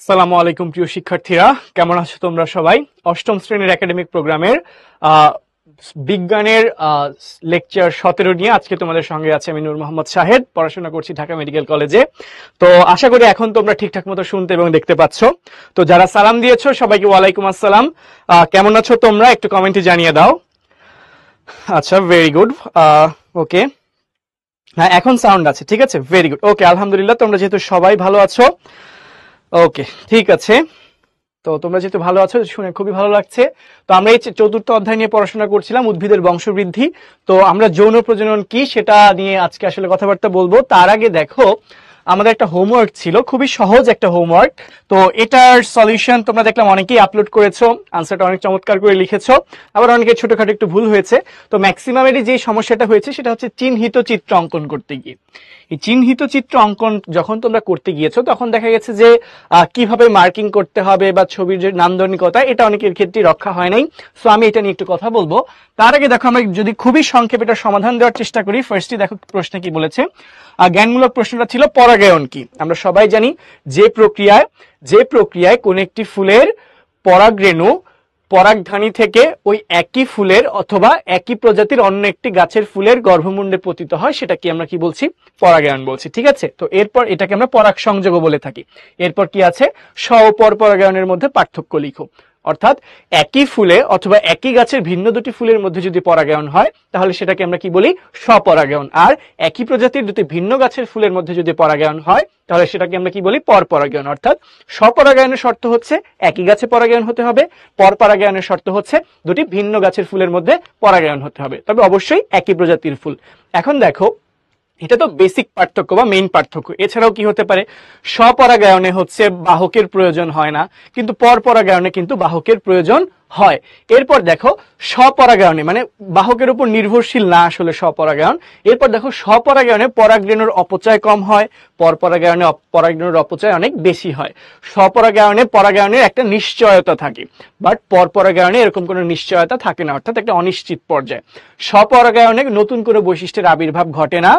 আসসালামু আলাইকুম প্রিয় শিক্ষার্থীরা, কেমন আছো তোমরা সবাই? অষ্টম শ্রেণীর একাডেমিক প্রোগ্রামের বিজ্ঞানের লেকচার 17 নিয়ে আজকে তোমাদের সঙ্গে আছে আমি নূর মোহাম্মদ শাহেদ। পড়াশোনা করছি ঢাকা মেডিকেল কলেজে। তো আশা করি এখন তোমরা ঠিকঠাক মতো শুনতে এবং দেখতে পাচ্ছ। তো যারা সালাম দিয়েছো সবাইকে ওয়ালাইকুম আসসালাম। কেমন আছো তোমরা একটু কমেন্টে জানিয়ে দাও। আচ্ছা, ভেরি গুড। ওকে, হ্যাঁ এখন সাউন্ড আছে, ঠিক আছে, ভেরি গুড। ওকে, আলহামদুলিল্লাহ তোমরা যেহেতু সবাই ভালো আছো। ওকে, ঠিক আছে। তো তোমরা যেহেতু ভালো আছো শুনে খুবই ভালো লাগছে। তো আমরা এই চতুর্থ অধ্যায় নিয়ে পড়াশোনা করছিলাম, উদ্ভিদের বংশবৃদ্ধি। তো আমরা যৌন প্রজনন কি সেটা নিয়ে আজকে আসলে কথাবার্তা বলবো। তার আগে দেখো আমাদের একটা হোমওয়ার্ক ছিল, খুবই সহজ একটা হোমওয়ার্ক। তো এটার সলিউশন তোমরা দেখলাম অনেকেই আপলোড করেছো, আনসারটা অনেক চমৎকার করে লিখেছো, আবার অনেকে ছোটখাটো একটু ভুল হয়েছে। তো ম্যাক্সিমামেরই যে সমস্যাটা হয়েছে সেটা হচ্ছে চিহ্নিত চিত্র অঙ্কন করতে গিয়ে। এই চিহ্নিত চিত্র অঙ্কন যখন তোমরা করতে গিয়েছো তখন দেখা গেছে যে কিভাবে মার্কিং করতে হবে বা ছবির যে নান্দনিকতা, এটা অনেকের ক্ষেত্রে রক্ষা হয় নাই। সো আমি এটা নিয়ে একটু কথা বলবো। তার আগে দেখো আমরা যদি খুবই সংক্ষেপে এটা সমাধান দেওয়ার চেষ্টা করি। ফার্স্টলি দেখো প্রশ্নে কি বলেছে। জ্ঞানমূলক প্রশ্নটা ছিল পরাগায়ন কি। আমরা সবাই জানি যে প্রক্রিয়ায় কোন একটি ফুলের পরাগরেণু পরাগধানী থেকে ওই একই ফুলের অথবা একই প্রজাতির অন্য একটি গাছের ফুলের গর্ভমুণ্ডে পতিত হয় সেটাকে আমরা কি বলছি? পরাগায়ন বলছি, ঠিক আছে। তো এরপর এটাকে আমরা পরাগ সংযোগও বলে থাকি। এরপর কি আছে? স্ব ও পর পরাগায়নের মধ্যে পার্থক্য লিখো। অর্থাৎ একই ফুলে অথবা একই গাছের ভিন্ন দুটি ফুলের মধ্যে যদি পরাগায়ন হয় তাহলে সেটাকে আমরা কি বলি? স্বপরাগায়ন। আর একই প্রজাতির দুটি ভিন্ন গাছের ফুলের মধ্যে যদি পরাগায়ন হয় তাহলে সেটাকে আমরা কি বলি? পরপরাগায়ন। অর্থাৎ স্বপরাগায়নের শর্ত হচ্ছে একই গাছে পরাগায়ন হতে হবে, পরপরাগায়নের শর্ত হচ্ছে দুটি ভিন্ন গাছের ফুলের মধ্যে পরাগায়ন হতে হবে, তবে অবশ্যই একই প্রজাতির ফুল। এখন দেখো এটা তো বেসিক পার্থক্য বা মেইন পার্থক্য। এছাড়াও কি হতে পারে? স্বপরাগায়নে হচ্ছে বাহকের প্রয়োজন হয় না, কিন্তু পরপরাগায়নে কিন্তু বাহকের প্রয়োজন হয়। এরপর দেখো স্বপরাগায়নে মানে বাহকের উপর নির্ভরশীল না আসলে স্বপরাগায়ন। এরপর দেখো স্বপরাগায়নে পরাগরেণুর অপচয় কম হয়, পরপরাগায়নে পরাগরেণুর অপচয় অনেক বেশি হয়। স্বপরাগায়নে পরাগায়নের একটা নিশ্চয়তা থাকে, বাট পরপরাগায়নে এরকম কোনো নিশ্চয়তা থাকে না, অর্থাৎ একটা অনিশ্চিত পর্যায়ে। স্বপরাগায়নে নতুন করে বৈশিষ্ট্যের আবির্ভাব ঘটে না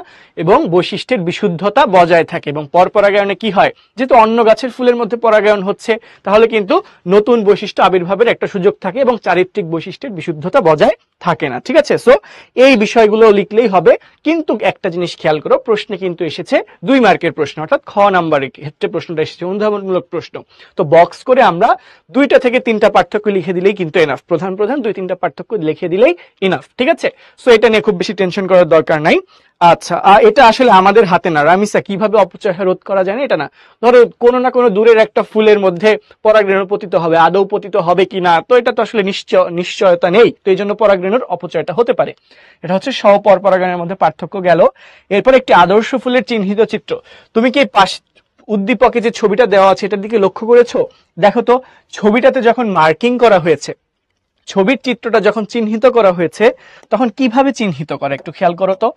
এবং বৈশিষ্ট্যের বিশুদ্ধতা বজায় থাকে। এবং পরপরাগায়নে কি হয়? যেহেতু অন্য গাছের ফুলের মধ্যে পরাগায়ন হচ্ছে তাহলে কিন্তু নতুন বৈশিষ্ট্য আবির্ভাবের একটা সুযোগ থাকে এবং চারিত্রিক বৈশিষ্ট্যের বিশুদ্ধতা বজায় থাকে না, ঠিক আছে। সো এই বিষয়গুলো লিখলেই হবে। কিন্তু একটা জিনিস খেয়াল করো, প্রশ্নে কিন্তু এসেছে 2 মার্কের প্রশ্ন, অর্থাৎ খ নাম্বারের ক্ষেত্রে প্রশ্নটা এসেছে অনুধাবনমূলক প্রশ্ন। তো বক্স করে আমরা 2টা থেকে 3টা পার্থক্য লিখে দিলেই কিন্তু এনাফ। প্রধান 2-3টা পার্থক্য লিখে দিলেই ইনাফ, ঠিক আছে। সো এটা নিয়ে খুব বেশি টেনশন করার দরকার নাই। আচ্ছা, এটা আসলে আমাদের হাতে না। রামিসা, কিভাবে অপচয় রোধ করা যায় না এটা না। ধরো কোনো না কোনো দূরের একটা ফুলের মধ্যে পরাগরেণু পতিত হবে, আদৌ পতিত হবে কিনা তো এটা তো আসলে নিশ্চয়তা নেই। তো এই জন্য পরাগরেণুর অপচয়টা হতে পারে। এটা হচ্ছে স্ব-পর পরাগায়নের মধ্যে পার্থক্য গেল। এরপর একটি আদর্শ ফুলের চিহ্নিত চিত্র। তুমি কি উদ্দীপকে যে ছবিটা দেওয়া আছে এটার দিকে লক্ষ্য করেছো? দেখো তো ছবিটাতে যখন মার্কিং করা হয়েছে, ছবির চিত্রটা যখন চিহ্নিত করা হয়েছে তখন কিভাবে চিহ্নিত করা একটু খেয়াল করো তো।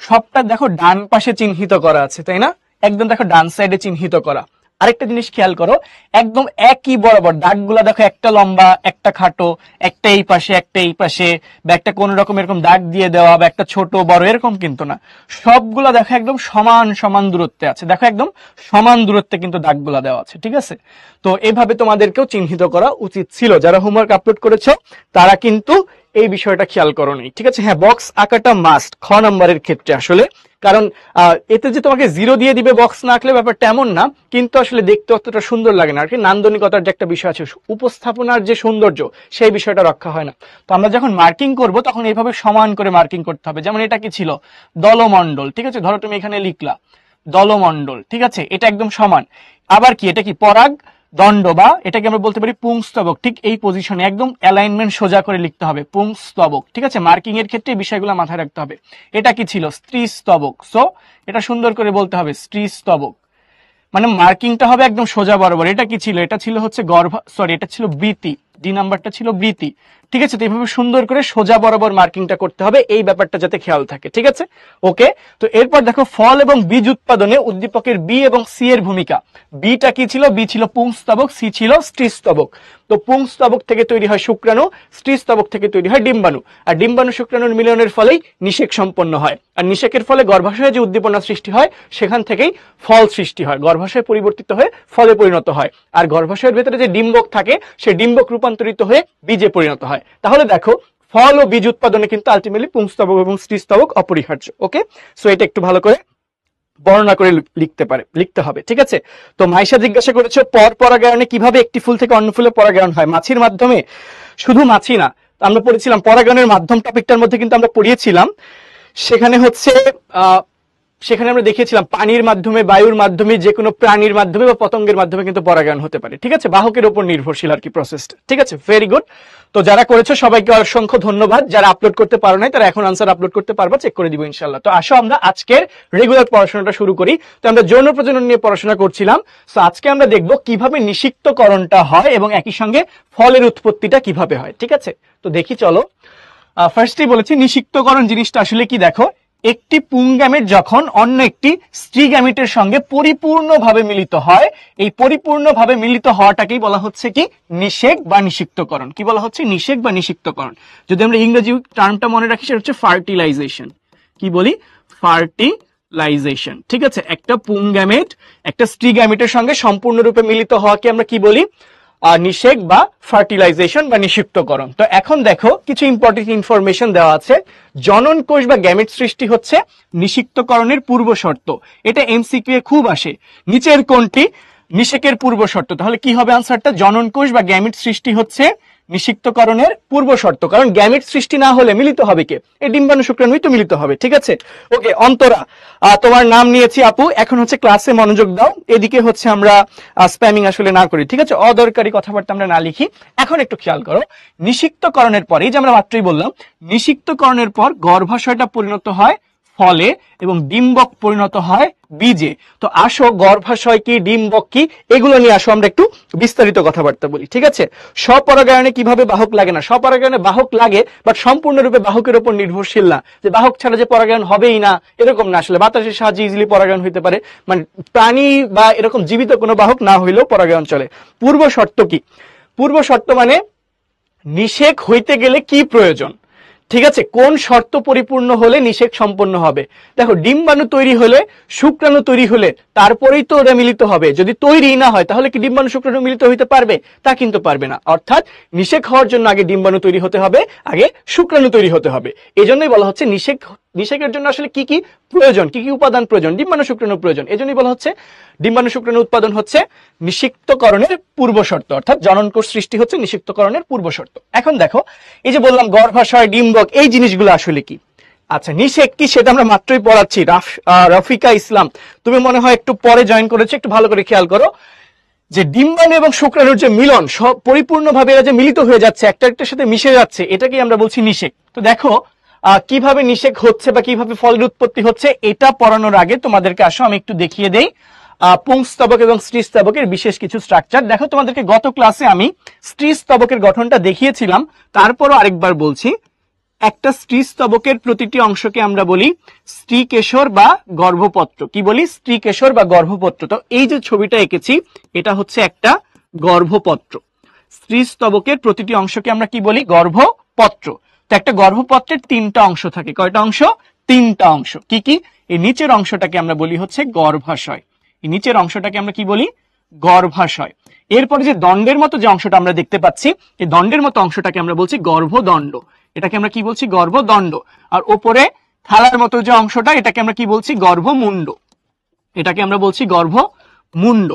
সবটা দেখো ডান পাশে চিহ্নিত করা আছে, তাই না? একদম দেখো ডান সাইডে চিহ্নিত করা। আরেকটা জিনিস খেয়াল করো, একদম একই বরাবর দাগগুলা দেখো, একটা লম্বা একটা খাটো, একটা এই পাশে একটা এই পাশে, বা একটা কোন রকম এরকম দাগ দিয়ে দেওয়া, বা একটা ছোট বড় এরকম কিন্তু না। সবগুলা দেখো একদম সমান সমান দূরত্বে আছে। দেখো একদম সমান দূরত্বে কিন্তু দাগগুলা দেওয়া আছে, ঠিক আছে। তো এইভাবে তোমাদেরকেও চিহ্নিত করা উচিত ছিল। যারা হোমওয়ার্ক আপলোড করেছো তারা কিন্তু এই বিষয়টা খেয়াল করোনি, ঠিক আছে। হ্যাঁ, বক্স আঁকাটা মাস্ট খ নাম্বারের ক্ষেত্রে আসলে, কারণ এতে যে তোমাকে 0 দিয়ে দিবে বক্স না আঁকলে ব্যাপারটা এমন না, কিন্তু আসলে দেখতে অতটা সুন্দর লাগে না আর কি। নান্দনিকতার যে একটা বিষয় আছে, উপস্থাপনার যে সৌন্দর্য, সেই বিষয়টা রক্ষা হয় না। তো আমরা যখন মার্কিং করব তখন এইভাবে সমান করে মার্কিং করতে হবে। যেমন এটা কি ছিল? দলমণ্ডল, ঠিক আছে। ধরো তুমি এখানে লিখলা দলমণ্ডল, ঠিক আছে, এটা একদম সমান। আবার কি এটা কি? পরাগ দণ্ড, বা এটাকে আমরা বলতে পারি পুংস্তবক। ঠিক এই পজিশনে একদম অ্যালাইনমেন্ট সোজা করে লিখতে হবে, পুংস্তবক, ঠিক আছে। মার্কিং এর ক্ষেত্রে এই বিষয়গুলো মাথায় রাখতে হবে। এটা কি ছিল? স্ত্রী স্তবক। সো এটা সুন্দর করে বলতে হবে স্ত্রী স্তবক, মানে মার্কিংটা হবে একদম সোজা বরাবর। এটা কি ছিল? এটা ছিল হচ্ছে এটা ছিল বৃতি। ডি নাম্বারটা ছিল বৃতি। ঠিক আছে, তো এইভাবে সুন্দর করে সোজা বরাবর মার্কিংটা করতে হবে, এই ব্যাপারটা যাতে খেয়াল থাকে। ঠিক আছে, ওকে। তো এরপর দেখো ফল এবং বীজ উৎপাদনে উদ্দীপকের বি এবং সি এর ভূমিকা। বিটা কি ছিল? বি ছিল পুংস্তবক, সি ছিল স্ত্রীস্তবক। তো পুংস্তবক থেকে তৈরি হয় শুক্রাণু, স্ত্রীস্তবক থেকে তৈরি হয় ডিম্বাণু, আর ডিম্বাণু শুক্রাণুর মিলনের ফলেই নিষেক সম্পন্ন হয়, আর নিষেকের ফলে গর্ভাশয়ে যে উদ্দীপনা সৃষ্টি হয় সেখান থেকেই ফল সৃষ্টি হয়, গর্ভাশয় পরিবর্তিত হয়ে ফলে পরিণত হয়, আর গর্ভাশয়ের ভেতরে যে ডিম্বক থাকে সেই ডিম্বক রূপান্তরিত হয়ে বীজে পরিণত হয়। তাহলে দেখো ফল ও বীজ উৎপাদনে কিন্তু আলটিমেটলি পুংস্তবক এবং স্ত্রীস্তবক অপরিহার্য। ওকে, সো এটা একটু ভালো করে বর্ণনা করে লিখতে হবে। ঠিক আছে, তো মাইশা জিজ্ঞাসা করেছে পর পরাগায়নে কিভাবে একটি ফুল থেকে অন্য ফুলে পরাগায়ন হয়? মাছির মাধ্যমে। শুধু মাছি না, আমরা পড়েছিলাম পরাগায়নের মাধ্যম টপিকটার মধ্যে কিন্তু আমরা পড়িয়েছিলাম, সেখানে হচ্ছে সেখানে আমরা দেখিয়েছিলাম পানির মাধ্যমে, বায়ুর মাধ্যমে, যে কোনো প্রাণীর মাধ্যমে বা পতঙ্গের মাধ্যমে কিন্তু পরাগায়ন হতে পারে। ঠিক আছে, বাহকের উপর নির্ভরশীল আর কি প্রসেসটা। ঠিক আছে, ভেরি গুড। তো যারা করেছো সবাইকে অসংখ্য ধন্যবাদ। যারা আপলোড করতে পারো নাই তারা এখন আনসার আপলোড করতে পারবা, চেক করে দিব ইনশাল্লাহ। তো আসো আমরা আজকের রেগুলার পড়াশোনাটা শুরু করি। তো আমরা যৌন প্রজনন নিয়ে পড়াশোনা করছিলাম, তো আজকে আমরা দেখব কিভাবে নিষিক্তকরণটা হয় এবং একই সঙ্গে ফলের উৎপত্তিটা কিভাবে হয়। ঠিক আছে, তো দেখি চলো। ফার্স্টেই বলেছি নিষিক্তকরণ জিনিসটা আসলে কি। দেখো, একটি পুংগ্যামেট যখন অন্য একটি স্ত্রী গ্যামেটের সঙ্গে পরিপূর্ণভাবে মিলিত হয়, এই পরিপূর্ণভাবে মিলিত হওয়াটাকেই বলা হচ্ছে কি নিষেক বা নিষিক্তকরণ। কি বলা হচ্ছে? নিষেক বা নিষিক্তকরণ। যদি আমরা ইংরেজি টার্মটা মনে রাখি সেটা হচ্ছে ফার্টিলাইজেশন। কি বলি? ফার্টিলাইজেশন। ঠিক আছে, একটা পুংগ্যামেট একটা স্ত্রী গ্যামেটের সঙ্গে সম্পূর্ণরূপে মিলিত হওয়াকে আমরা কি বলি? নিষেক বা ফার্টিলাইজেশন বা নিষিক্তকরণ। তো এখন দেখো কিছু ইম্পর্টেন্ট ইনফরমেশন দেওয়া আছে। জনন কোষ বা গ্যামেট সৃষ্টি হচ্ছে নিষিক্তকরণের পূর্ব শর্ত। এটা এমসিকিউ এ খুব আসে। নিচের কোনটি নিষেকের পূর্ব শর্ত? তাহলে কি হবে আনসারটা? জনন কোষ বা গ্যামেট সৃষ্টি হচ্ছে নিষিক্তকরণের পূর্ব শর্ত, কারণ গ্যামেট সৃষ্টি না হলে মিলিত হবে কে? এই ডিম্বাণু শুক্রাণুই তো মিলিত হবে। ঠিক আছে, ওকে। অন্তরা, তোমার নাম নিয়েছি আপু, এখন হচ্ছে ক্লাসে মনোযোগ দাও। এদিকে হচ্ছে আমরা স্প্যামিং আসলে না করি। ঠিক আছে, অদরকারি কথাবার্তা আমরা না লিখি। এখন একটু খেয়াল করো, নিষিক্তকরণের পর, এই যে আমরা মাত্রই বললাম, নিষিক্তকরণের পর গর্ভাশয়টা পরিণত হয় ফলে এবং ডিম্বক পরিণত হয় বীজে। তো আসো গর্ভাশয় কি, ডিম্বক কি, এগুলো নিয়ে আসো আমরা একটু বিস্তারিত কথাবার্তা বলি। ঠিক আছে, স্বপরাগায়নে কিভাবে বাহক লাগে না? স্বপরাগায়নে বাহক লাগে, বাট সম্পূর্ণরূপে বাহকের উপর নির্ভরশীল না, যে বাহক ছাড়া যে পরাগায়ন হবেই না এরকম না। আসলে বাতাসের সাহায্যে ইজিলি পরাগায়ন হইতে পারে, মানে প্রাণী বা এরকম জীবিত কোনো বাহক না হইলেও পরাগায়ন চলে। পূর্ব শর্ত কি? পূর্ব শর্ত মানে নিষেক হইতে গেলে কি প্রয়োজন? ঠিক আছে, কোন শর্ত পরিপূর্ণ হলে নিষেক সম্পন্ন হবে? দেখো, ডিম্বাণু তৈরি হলে, শুক্রাণু তৈরি হলে তারপরেই তো ওরা মিলিত হবে। যদি তৈরি না হয় তাহলে কি ডিম্বাণু শুক্রাণু মিলিত হইতে পারবে? তা কিন্তু পারবে না। অর্থাৎ নিষেক হওয়ার জন্য আগে ডিম্বাণু তৈরি হতে হবে, আগে শুক্রাণু তৈরি হতে হবে। এই জন্যই বলা হচ্ছে নিষেকের জন্য আসলে কি কি প্রয়োজন, কি কি উপাদান প্রয়োজন? ডিম্বাণু শুক্রাণু প্রয়োজন। এই জন্যই বলা হচ্ছে ডিম্বাণু শুক্রাণু উৎপাদন হচ্ছে নিষিক্তকরণের পূর্ব শর্ত, অর্থাৎ জননকোষ সৃষ্টি হচ্ছে নিষিক্তকরণের পূর্ব শর্ত। এখন দেখো, এই যে বললাম গর্ভাশয়, ডিম্বক, এই জিনিসগুলো আসলে কি? আচ্ছা, নিষেক কি সেটা আমরা মাত্রই পড়াচ্ছি। রফিকা ইসলাম, তুমি মনে হয় একটু পরে জয়েন করেছো, একটু ভালো করে খেয়াল করো যে ডিম্বাণু এবং শুক্রাণুর যে মিলন, সব পরিপূর্ণভাবে এরা যে মিলিত হয়ে যাচ্ছে, একটা একটার সাথে মিশে যাচ্ছে, এটাকেই আমরা বলছি নিষেক। তো দেখো কিভাবে নিষেক হচ্ছে বা কিভাবে ফলের উৎপত্তি হচ্ছে, এটা পড়ানোর আগে তোমাদেরকে আসো আমি একটু দেখিয়ে দেই পুংস্তবক এবং স্ত্রীস্তবকের বিশেষ কিছু স্ট্রাকচার। দেখো, তোমাদেরকে গত ক্লাসে আমি স্ত্রীস্তবকের গঠনটা দেখিয়েছিলাম, তারপরও আরেকবার বলছি। একটা স্ত্রীস্তবকের প্রতিটি অংশকে আমরা বলি স্ত্রীকেশর বা গর্ভপত্র। কি বলি? স্ত্রীকেশর বা গর্ভপত্র। তো এই যে ছবিটা এঁকেছি, এটা হচ্ছে একটা গর্ভপত্র। স্ত্রীস্তবকের প্রতিটি অংশকে আমরা কি বলি? গর্ভপত্র। তো একটা গর্ভপত্রের তিনটা অংশ থাকে। কয়টা অংশ? তিনটা অংশ। কি কি? এই নিচের অংশটাকে আমরা বলি হচ্ছে গর্ভাশয়। এই নিচের অংশটাকে আমরা কি বলি? গর্ভাশয়। এরপরে যে দণ্ডের মতো যে অংশটা আমরা দেখতে পাচ্ছি, এই দণ্ডের মতো অংশটাকে আমরা বলছি গর্ভদণ্ড। এটাকে আমরা কি বলছি? গর্ভদণ্ড। আর ওপরে থালার মতো যে অংশটা, এটাকে আমরা কি বলছি? গর্ভমুণ্ড। এটাকে আমরা বলছি গর্ভমুণ্ড।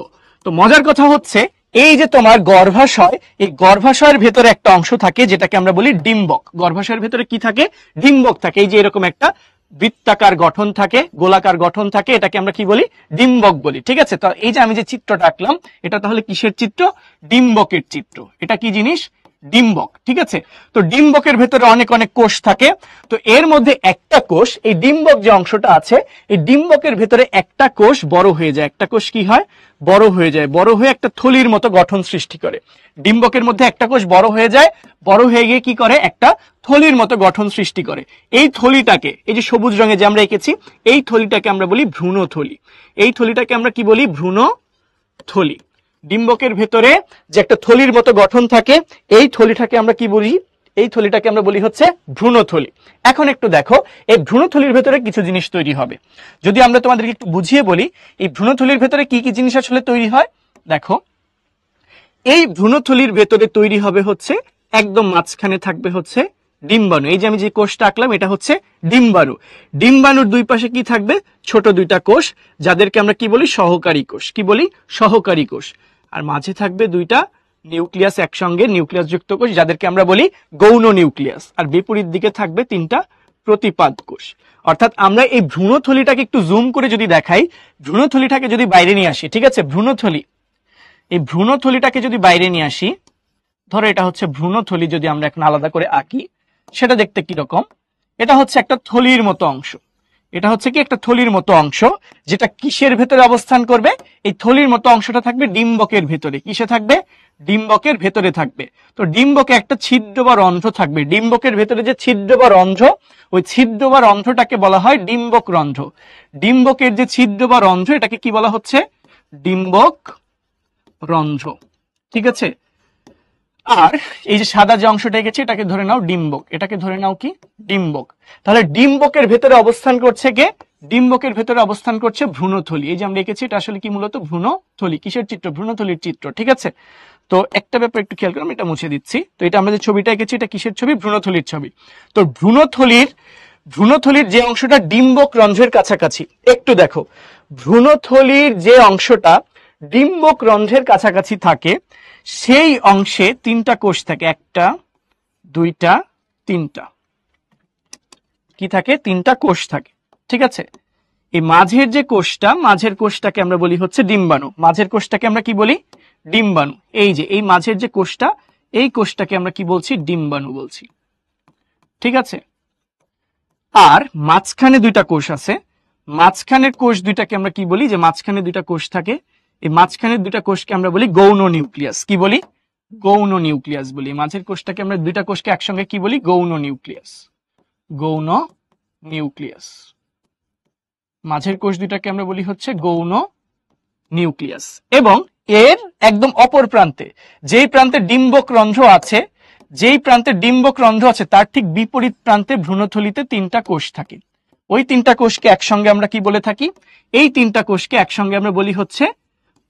তো মজার কথা হচ্ছে, এই যে তোমার গর্ভাশয়, এই গর্ভাশয়ের ভেতরে একটা অংশ থাকে যেটাকে আমরা বলি ডিম্বক। গর্ভাশয়ের ভেতরে কি থাকে? ডিম্বক থাকে। এই যে এরকম একটা বৃত্তাকার গঠন থাকে, গোলাকার গঠন থাকে, এটাকে আমরা কি বলি? ডিম্বক বলি। ঠিক আছে, তো এই যে আমি যে চিত্রটা আঁকলাম, এটা তাহলে কিসের চিত্র? ডিম্বকের চিত্র। এটা কি জিনিস? ডিম্বক। ঠিক আছে, তো ডিম্বকের ভেতরে অনেক অনেক কোষ থাকে। তো এর মধ্যে একটা কোষ, এই ডিম্বক যে অংশটা আছে, এই ডিম্বকের ভেতরে একটা কোষ বড় হয়ে যায়। একটা কোষ কি হয়? বড় হয়ে যায়। বড় হয়ে একটা থলির মতো গঠন সৃষ্টি করে। ডিম্বকের মধ্যে একটা কোষ বড় হয়ে যায়, বড় হয়ে গিয়ে কি করে? একটা থলির মতো গঠন সৃষ্টি করে। এই থলিটাকে, এই যে সবুজ রঙে যে আমরা এঁকেছি, এই থলিটাকে আমরা বলি ভ্রূণথলি। এই থলিটাকে আমরা কি বলি? ভ্রূণথলি। ডিম্বকের ভেতরে যে একটা থলির মতো গঠন থাকে, এই থলিটাকে আমরা কি বলি? এই থলিটাকে আমরা বলি হচ্ছে ভ্রূণথলি। এখন একটু দেখো, এই ভ্রূণথলির ভেতরে কিছু জিনিস তৈরি হবে। যদি আমরা তোমাদেরকে একটু বুঝিয়ে বলি, এই ভ্রূণথলির ভেতরে কি কি জিনিস আসলে তৈরি হয়। দেখো, এই ভ্রূণথলির ভেতরে তৈরি হবে হচ্ছে, একদম মাঝখানে থাকবে হচ্ছে ডিম্বাণু। এই যে আমি যে কোষটা আঁকলাম, এটা হচ্ছে ডিম্বাণু। ডিম্বাণুর দুই পাশে কি থাকবে? ছোট দুইটা কোষ, যাদেরকে আমরা কি বলি? সহকারী কোষ। কি বলি? সহকারী কোষ। আর মাঝে থাকবে দুইটা নিউক্লিয়াস, একসঙ্গে নিউক্লিয়াস যুক্ত কোষ, যাদেরকে আমরা বলি গৌণ নিউক্লিয়াস। আর বিপরীত দিকে থাকবে তিনটা প্রতিপাদ কোষ। অর্থাৎ আমরা এই ভ্রূণথলিটাকে একটু জুম করে যদি দেখাই, ভ্রূণথলিটাকে যদি বাইরে নিয়ে আসি, ঠিক আছে, ভ্রূণথলি, এই ভ্রূণথলিটাকে যদি বাইরে নিয়ে আসি, ধরো এটা হচ্ছে ভ্রূণথলি, যদি আমরা এখন আলাদা করে আঁকি, সেটা দেখতে কিরকম? এটা হচ্ছে একটা থলির মতো অংশ। এটা হচ্ছে কি? একটা থলির মতো অংশ, যেটা কিসের ভেতরে অবস্থান করবে? এই থলির মতো অংশটা থাকবে ডিম্বকের ভেতরে। কিসে থাকবে? ডিম্বকের ভেতরে থাকবে। তো ডিম্বকে একটা ছিদ্র বা রন্ধ্র থাকবে। ডিম্বকের ভেতরে যে ছিদ্র বা রন্ধ্র, ওই ছিদ্র বা রন্ধ্রটাকে বলা হয় ডিম্বক রন্ধ্র। ডিম্বকের যে ছিদ্র বা রন্ধ্র, এটাকে কি বলা হচ্ছে? ডিম্বক রন্ধ্র। ঠিক আছে, আর এই যে সাদা যে অংশটা এঁকেছি, এটাকে ধরে নাও ডিম্বক। এটাকে ধরে নাও কি? ডিম্বক। তাহলে ডিম্বকের ভেতরে অবস্থান করছে কে? ডিম্বকের ভেতরে অবস্থান করছে ভ্রূণথলি। এই যে আমরা এঁকেছি, এটা আসলে কি? মূলত ভ্রূণথলি। কিসের চিত্র? ভ্রূণথলির চিত্র। ঠিক আছে, তো একটা ব্যাপার একটু খেয়াল করলাম, এটা মুছে দিচ্ছি। তো এটা আমরা যে ছবিটা এঁকেছি, এটা কিসের ছবি? ভ্রূণথলির ছবি। তো ভ্রূণথলির যে অংশটা ডিম্বক রন্ধ্রের কাছাকাছি, একটু দেখো, ভ্রূণথলির যে অংশটা ডিম্বক রন্ধ্রের কাছাকাছি থাকে, সেই অংশে তিনটা কোষ থাকে। একটা, দুইটা, তিনটা। কি থাকে? তিনটা কোষ থাকে। ঠিক আছে, এই মাঝের যে কোষটা, মাঝের কোষটাকে আমরা বলি হচ্ছে ডিম্বাণু। মাঝের কোষটাকে আমরা কি বলি? ডিম্বাণু। এই যে এই মাঝের যে কোষটা, এই কোষটাকে আমরা কি বলছি? ডিম্বাণু বলছি। ঠিক আছে, আর মাঝখানে দুইটা কোষ আছে। মাঝখানের কোষ দুইটাকে আমরা কি বলি? যে মাঝখানে দুইটা কোষ থাকে, এই মাঝখানের দুইটা কোষকে আমরা বলি গৌণ নিউক্লিয়াস। কি বলি? গৌণ নিউক্লিয়াস বলি। মাঝের কোষটাকে আমরা, দুইটা কোষকে একসঙ্গে কি বলি? গৌণ নিউক্লিয়াস। গৌণ নিউক্লিয়াস। মাঝের কোষ দুইটাকে আমরা বলি হচ্ছে গৌণ নিউক্লিয়াস। এবং এর একদম অপর প্রান্তে, যেই প্রান্তে ডিম্বক রন্ধ্র আছে, তার ঠিক বিপরীত প্রান্তে ভ্রূণথলিতে তিনটা কোষ থাকে। ওই তিনটা কোষকে একসঙ্গে আমরা কি বলে থাকি? এই তিনটা কোষকে একসঙ্গে আমরা বলি হচ্ছে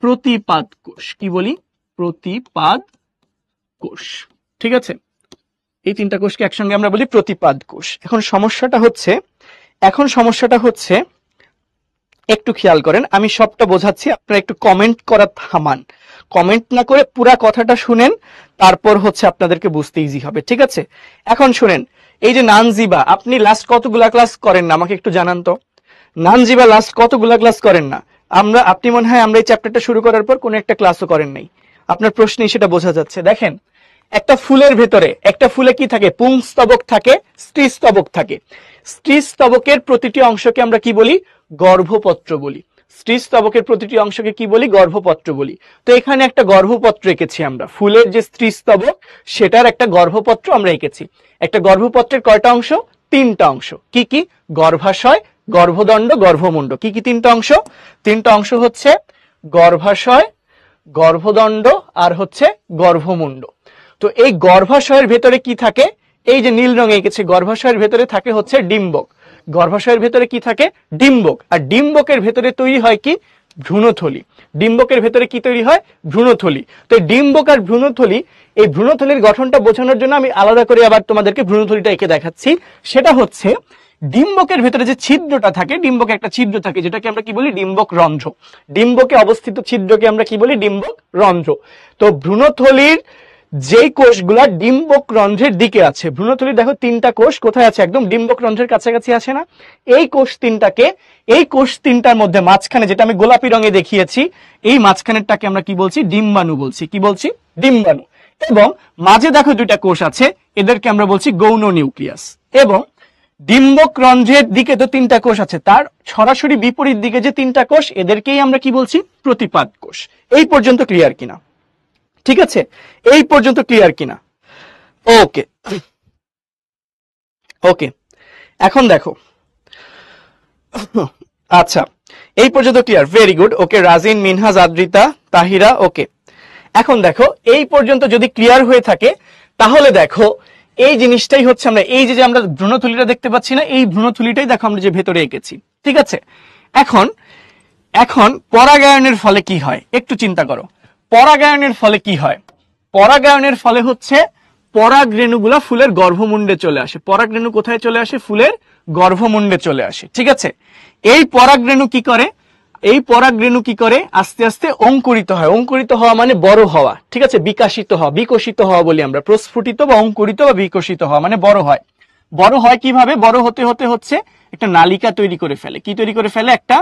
প্রতিপাদ কোষ। কি বলি? প্রতিপাদ কোষ। ঠিক আছে, এই তিনটা কোষকে একসঙ্গে আমরা বলি প্রতিপাদ কোষ। এখন সমস্যাটা হচ্ছে একটু খেয়াল করেন, আমি সবটা বোঝাচ্ছি, আপনারা একটু কমেন্ট করা থামান। কমেন্ট না করে পুরা কথাটা শুনেন, তারপর হচ্ছে আপনাদেরকে বুঝতে ইজি হবে। ঠিক আছে, এখন শুনেন, এই যে নানজিবা, আপনি লাস্ট কতগুলা ক্লাস করেন না আমাকে একটু জানান তো। নানজিবা লাস্ট কতগুলা ক্লাস করেন না? আপনি মনে হয় আমরা এই চ্যাপ্টারটা শুরু করার পর কোনো একটা ক্লাসও করেন নাই। আপনার প্রশ্নেই সেটা বোঝা যাচ্ছে। দেখেন, একটা ফুলের ভেতরে, একটা ফুলে কি থাকে? পুংস্তবক থাকে, স্ত্রীস্তবক থাকে। স্ত্রীস্তবকের প্রতিটি অংশকে আমরা কি বলি? গর্ভপত্র বলি। স্ত্রীস্তবকের প্রতিটি অংশকে কি বলি? গর্ভপত্র বলি। তো এখানে একটা গর্ভপত্র এঁকেছি আমরা। ফুলের যে স্ত্রীস্তবক, সেটার একটা গর্ভপত্র আমরা এঁকেছি। একটা গর্ভপত্রের কয়টা অংশ? তিনটা অংশ। কি কি? গর্ভাশয়, গর্ভদণ্ড, গর্ভমুণ্ড। কি কি তিনটা অংশ? তিনটা অংশ হচ্ছে গর্ভাশয়, গর্ভদণ্ড আর হচ্ছে গর্ভমুণ্ড। তো এই গর্ভাশয়ের ভেতরে কি থাকে? এই যে নীল রঙে এঁকেছে, গর্ভাশয়ের ভেতরে থাকে হচ্ছে ডিম্বক। গর্ভাশয়ের ভেতরে কি থাকে? ডিম্বক। আর ডিম্বকের ভেতরে তৈরি হয় কি? ভ্রূণথলি। ডিম্বকের ভেতরে কি তৈরি হয়? ভ্রূণথলি। তো এই ডিম্বক আর ভ্রূণথলি, এই ভ্রূণথলির গঠনটা বোঝানোর জন্য আমি আলাদা করে আবার তোমাদেরকে ভ্রূণথলিটা এঁকে দেখাচ্ছি। সেটা হচ্ছে, ডিম্বকের ভেতরে যে ছিদ্রটা থাকে, ডিম্বকে একটা ছিদ্র থাকে, যেটাকে আমরা কি বলি? ডিম্বক রন্ধ্র। ডিম্বকে অবস্থিত ছিদ্রকে আমরা কি বলি? ডিম্বক রন্ধ্র। তো ভ্রূণথলির যেই কোষগুলা ডিম্বক রন্ধ্রের দিকে আছে, ভ্রূণথলির দেখো তিনটা কোষ কোথায় আছে? একদম ডিম্বক রন্ধ্রের কাছাকাছি আছে না? এই কোষ তিনটার মধ্যে মাঝখানে, যেটা আমি গোলাপি রঙে দেখিয়েছি, এই মাঝখানেরটাকে আমরা কি বলছি? ডিম্বাণু বলছি। কি বলছি? ডিম্বাণু। এবং মাঝে দেখো দুইটা কোষ আছে, এদেরকে আমরা বলছি গৌণ নিউক্লিয়াস। এবং ডিম্বক রন্ধ্রের দিকে তো তিনটা কোষ আছে, তার সরাসরি বিপরীত দিকে যে তিনটা কোষ, এদেরকেই আমরা কি বলছি? প্রতিপাদ কোষ। এই পর্যন্ত ক্লিয়ার কিনা? ঠিক আছে, এই পর্যন্ত ক্লিয়ার কিনা? ওকে ওকে, এখন দেখো, আচ্ছা এই পর্যন্ত ক্লিয়ার, ভেরি গুড। ওকে, রাজিন, মিনহাজ, আদ্রিতা, তাহিরা, ওকে। এখন দেখো, এই পর্যন্ত যদি ক্লিয়ার হয়ে থাকে তাহলে দেখো এই জিনিসটাই হচ্ছে, আমরা এই যে আমরা ভ্রূণথলিটা দেখতে পাচ্ছি না, এই ভ্রূণথলিটাই দেখো আমরা যে ভেতরে এঁকেছি। ঠিক আছে, এখন এখন পরাগায়নের ফলে কি হয় একটু চিন্তা করো। পরাগায়নের ফলে কি হয়? পরাগায়নের ফলে হচ্ছে পরাগরেণুগুলা ফুলের গর্ভমুণ্ডে চলে আসে। পরাগরেণু কোথায় চলে আসে? ফুলের গর্ভমুণ্ডে চলে আসে। ঠিক আছে, এই পরাগরেণু কি করে? এই পরাগরেণু কি করে? আস্তে আস্তে অঙ্কুরিত হয়। অঙ্কুরিত হওয়া মানে বড় হওয়া। ঠিক আছে, বিকশিত হওয়া, বিকশিত হওয়া বলি আমরা। প্রস্ফুটিত বা অঙ্কুরিত বা বিকশিত হওয়া মানে বড় হয়। বড় হয় কিভাবে? বড় হতে হতে হচ্ছে একটা নালিকা তৈরি করে ফেলে। কি তৈরি করে ফেলে? একটা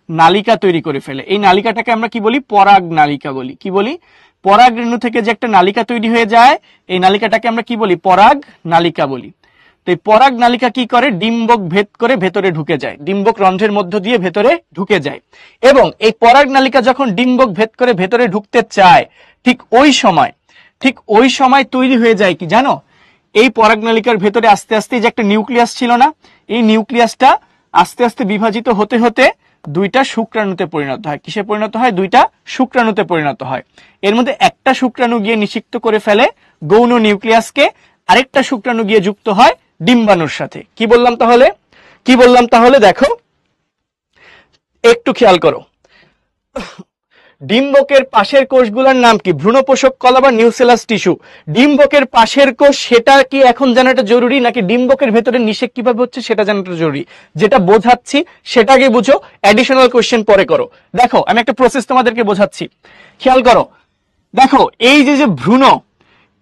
নালিকা তৈরি করে ফেলে। এই নালিকাটাকে আমরা কি বলি? পরাগ নালিকা বলি। কি বলি? পরাগরেণু থেকে যে একটা নালিকা তৈরি হয়ে যায়, এই নালিকাটাকে আমরা কি বলি? পরাগ নালিকা বলি। তো এই পরাগ নালিকা কি করে? ডিম্বক ভেদ করে ভেতরে ঢুকে যায়, ডিম্বক রন্ধ্রের মধ্য দিয়ে ভেতরে ঢুকে যায়। এবং এই পরাগ নালিকা যখন ডিম্বক ভেদ করে ভেতরে ঢুকতে চায়, ঠিক ওই সময় তৈরি হয়ে যায় কি জানো? এই পরাগ নালিকার ভেতরে আস্তে আস্তে যে একটা নিউক্লিয়াস ছিল না, এই নিউক্লিয়াসটা আস্তে আস্তে বিভাজিত হতে হতে দুইটা শুক্রাণুতে পরিণত হয়। কিসে পরিণত হয়? দুইটা শুক্রাণুতে পরিণত হয়। এর মধ্যে একটা শুক্রাণু গিয়ে নিষিক্ত করে ফেলে গৌণ নিউক্লিয়াসকে, আরেকটা শুক্রাণু গিয়ে যুক্ত হয় ডিম্বাণুর সাথে। কি বললাম তাহলে? কি বললাম তাহলে? দেখো একটু খেয়াল করো, ডিম্বকের পাশের কোষগুলোর নাম কি? ভ্রূণপোষক কলা বা নিউসেলাস টিস্যু। ডিম্বকের পাশের কোষ, সেটা কি এখন জানাটা জরুরি, নাকি ডিম্বকের ভেতরে নিষেক কিভাবে হচ্ছে সেটা জানাটা জরুরি? যেটা বোঝাচ্ছি সেটা আগে বুঝো, অ্যাডিশনাল কোশ্চেন পরে করো। দেখো আমি একটা প্রসেস তোমাদেরকে বোঝাচ্ছি, খেয়াল করো। দেখো এই যে ভ্রূণ,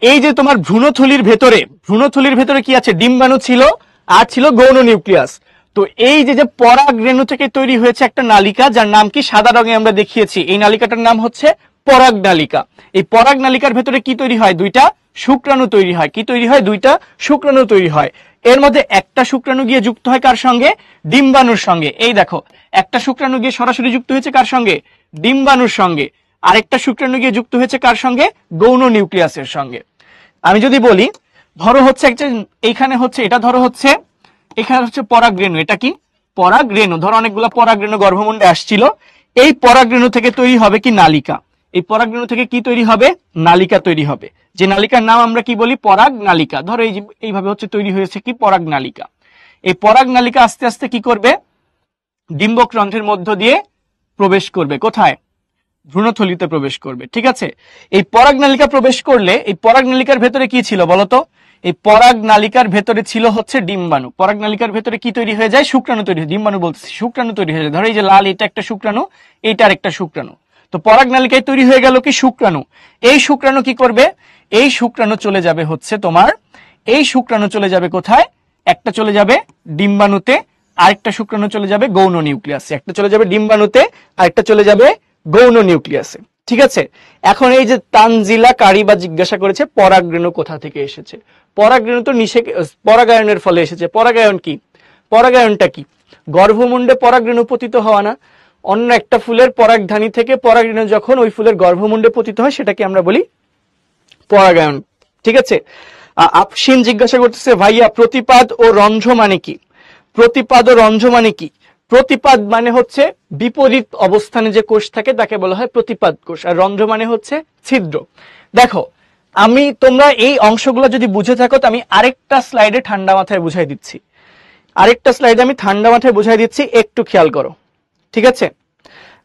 এই যে তোমার ভ্রূণথলির ভেতরে কি আছে? ডিম্বাণু ছিল আর ছিল গৌণ নিউক্লিয়াস। তো এই যে পরাগ রেণু থেকে তৈরি হয়েছে একটা নালিকা, যার নাম কি সাদা রঙে আমরা দেখিয়েছি। এই নালিকাটার নাম হচ্ছে পরাগ নালিকা। এই পরাগ নালিকার ভেতরে কি তৈরি হয়? দুইটা শুক্রাণু তৈরি হয়। কি তৈরি হয়? দুইটা শুক্রাণু তৈরি হয়। এর মধ্যে একটা শুক্রাণু গিয়ে যুক্ত হয় কার সঙ্গে? ডিম্বাণুর সঙ্গে। এই দেখো, একটা শুক্রাণু গিয়ে সরাসরি যুক্ত হয়েছে কার সঙ্গে? ডিম্বাণুর সঙ্গে। আরেকটা শুক্রাণু গিয়ে যুক্ত হয়েছে কার সঙ্গে? গৌণ নিউক্লিয়াসের সঙ্গে। আমি যদি বলি, ধরো হচ্ছে একটা, এইখানে হচ্ছে এটা, ধরো হচ্ছে এখানে হচ্ছে পরাগরেণু। এটা কি? পরাগরেণু। ধরো অনেকগুলো পরাগরেণু গর্ভমুণ্ডে আসছিল। এই পরাগরেণু থেকে তৈরি হবে কি? নালিকা। এই পরাগরেণু থেকে কি তৈরি হবে? নালিকা তৈরি হবে। যে নালিকার নাম আমরা কি বলি? পরাগ নালিকা। ধরো এই যে এইভাবে হচ্ছে তৈরি হয়েছে কি? পরাগ নালিকা। এই পরাগ নালিকা আস্তে আস্তে কি করবে? ডিম্বক রন্ধ্রের মধ্য দিয়ে প্রবেশ করবে। কোথায়? ভ্রূণথলিতে প্রবেশ করবে। ঠিক আছে, এই পরাগ নালিকা প্রবেশ করলে এই পরাগ নালিকার ভেতরে কি ছিল বলতো? এই পরাগ নালিকার ভেতরে ছিল হচ্ছে ডিম্বাণু। পরাগ নালিকার ভেতরে কি তৈরি হয়ে যায়? শুক্রাণু তৈরি হয়। ডিম্বাণু বলতেছি, শুক্রাণু তৈরি হয়ে যায়। ধরো এই যে লাল, এটা একটা শুক্রাণু, এইটা আরেকটা শুক্রাণু। তো পরাগ নালিকায় তৈরি হয়ে গেল কি? শুক্রাণু। এই শুক্রাণু কি করবে? এই শুক্রাণু চলে যাবে হচ্ছে তোমার, এই শুক্রাণু চলে যাবে কোথায়? একটা চলে যাবে ডিম্বাণুতে, আরেকটা শুক্রাণু চলে যাবে গৌণ নিউক্লিয়াসে। একটা চলে যাবে ডিম্বাণুতে, আরেকটা চলে যাবে গৌণ নিউক্লিয়াসে। ঠিক আছে, এখন এই যে তানজিলা কারিবা জিজ্ঞাসা করেছে পরাগরেণু কোথা থেকে এসেছে। পরাগরেণু তো নিষেক, পরাগায়নের ফলে এসেছে। পরাগায়ন কি? পরাগায়নটা কি? গর্ভমুণ্ডে পরাগরেণু পতিত হওয়া না? অন্য একটা ফুলের পরাগধানী থেকে পরাগরেণু যখন ওই ফুলের গর্ভমুণ্ডে পতিত হয়, সেটাকে আমরা বলি পরাগায়ন। ঠিক আছে, আফসিন জিজ্ঞাসা করতেছে, ভাইয়া প্রতিপাদ ও রন্ধ্র মানে কি? প্রতিপাদ ও রন্ধ্র মানে কি? প্রতিপাদ মানে হচ্ছে বিপরীত অবস্থানে যে কোষ থাকে তাকে বলা হয় প্রতিপাদ কোষ, আর রন্ধ্র মানে হচ্ছে ছিদ্র। দেখো আমি, তোমরা এই অংশগুলো যদি বুঝে থাকো, তো আমি আরেকটা স্লাইডে ঠান্ডা মাথায় বুঝাই দিচ্ছি। আরেকটা স্লাইডে আমি ঠান্ডা মাথায় বুঝাই দিচ্ছি, একটু খেয়াল করো। ঠিক আছে,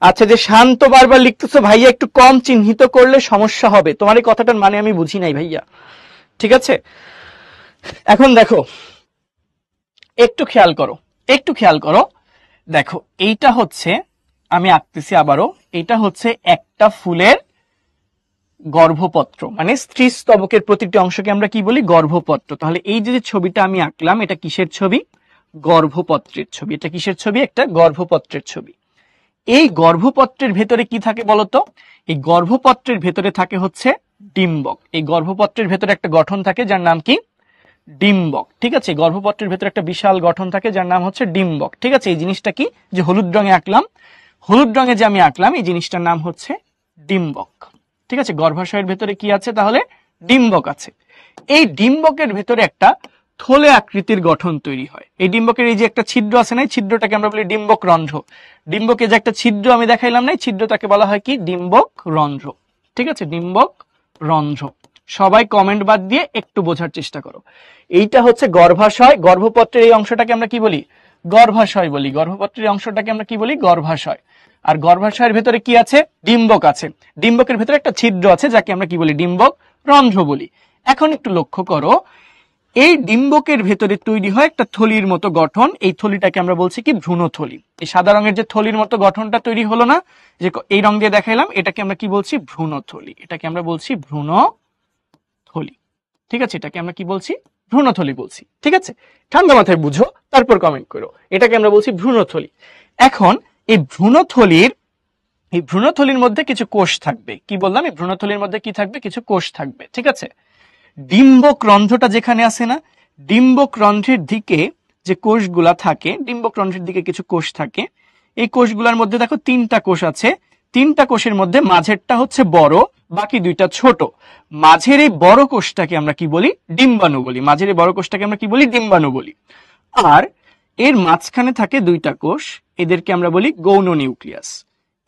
আচ্ছা যে শান্ত বারবার লিখতেছো, ভাইয়া একটু কম চিহ্নিত করলে সমস্যা হবে। তোমার এই কথাটার মানে আমি বুঝি নাই ভাইয়া। ঠিক আছে, এখন দেখো একটু খেয়াল করো, একটু খেয়াল করো। দেখো এইটা হচ্ছে, আমি আঁকতেছি আবারও, এটা হচ্ছে একটা ফুলের গর্ভপত্র, মানে স্ত্রী স্তবকের প্রতিটি অংশকে আমরা কি বলি? গর্ভপত্র। তাহলে এই যে ছবিটা আমি আঁকলাম, এটা কিসের ছবি? গর্ভপত্রের ছবি। এটা কিসের ছবি? একটা গর্ভপত্রের ছবি। এই গর্ভপত্রের ভেতরে কি থাকে বলতো? এই গর্ভপত্রের ভেতরে থাকে হচ্ছে ডিম্বক। এই গর্ভপত্রের ভেতরে একটা গঠন থাকে যার নাম কি? ডিম্বক। ঠিক আছে, গর্ভপত্রের ভেতরে একটা বিশাল গঠন থাকে যার নাম হচ্ছে ডিম্বক। ঠিক আছে, এই জিনিসটা কি যে হলুদ রঙে আঁকলাম, হলুদ রঙে যে আমি আঁকলাম এই জিনিসটার নাম হচ্ছে ডিম্বক। ঠিক আছে, গর্ভাশয়ের ভেতরে কি আছে তাহলে? ডিম্বক আছে। এই ডিম্বকের ভেতরে একটা থলে আকৃতির গঠন তৈরি হয়। এই ডিম্বকের এই যে একটা ছিদ্র আছে না, এই ছিদ্রটাকে আমরা বলি ডিম্বক রন্ধ্র। ডিম্বকে যে একটা ছিদ্র আমি দেখাইলাম না, এই ছিদ্রটাকে বলা হয় কি? ডিম্বক রন্ধ্র। ঠিক আছে, ডিম্বক রন্ধ্র। সবাই কমেন্ট বাদ দিয়ে একটু বোঝার চেষ্টা করো। এইটা হচ্ছে গর্ভাশয়। গর্ভপত্রের এই অংশটাকে আমরা কি বলি? গর্ভাশয় বলি। গর্ভপত্রের অংশটাকে আমরা কি বলি? গর্ভাশয়। আর গর্ভাশয়ের ভেতরে কি আছে? ডিম্বক আছে। ডিম্বকের ভেতরে একটা ছিদ্র আছে যাকে আমরা কি বলি? ডিম্বক রন্ধ্র বলি। এখন একটু লক্ষ্য করো, এই ডিম্বকের ভেতরে তৈরি হয় একটা থলির মতো গঠন। এই থলিটাকে আমরা বলছি কি? ভ্রূণথলি। এই সাদা রঙের যে থলির মতো গঠনটা তৈরি হলো না, যে এই রং দিয়ে দেখাইলাম, এটাকে আমরা কি বলছি? ভ্রূণথলি। এটাকে আমরা বলছি ভ্রূণথলি। ঠিক আছে, এটাকে আমরা কি বলছি? ভ্রূণথলি বলছি। ঠিক আছে, ঠান্ডা মাথায় বুঝো, তারপর কমেন্ট করো। এটাকে আমরা বলছি ভ্রূণথলি। এখন এই ভ্রূণথলির মধ্যে কিছু কোষ থাকবে। কি বললাম? এই ভ্রূণথলির মধ্যে কি থাকবে? কিছু কোষ থাকবে। ঠিক আছে, ডিম্বক রন্ধ্রটা যেখানে আছে না, ডিম্বক রন্ধ্রের দিকে যে কোষগুলা থাকে, ডিম্বক রন্ধ্রের দিকে কিছু কোষ থাকে। এই কোষগুলোর মধ্যে দেখো 3টা কোষ আছে। 3টা কোষের মধ্যে মাঝেরটা হচ্ছে বড়, বাকি 2টা ছোট। মাঝের এই বড় কোষটাকে আমরা কি বলি? ডিম্বাণু বলি। মাঝের এই বড় কোষটাকে আমরা কি বলি? ডিম্বাণু বলি। আর এর মাঝখানে থাকে 2টা কোষ, এদেরকে আমরা বলি গৌণ নিউক্লিয়াস।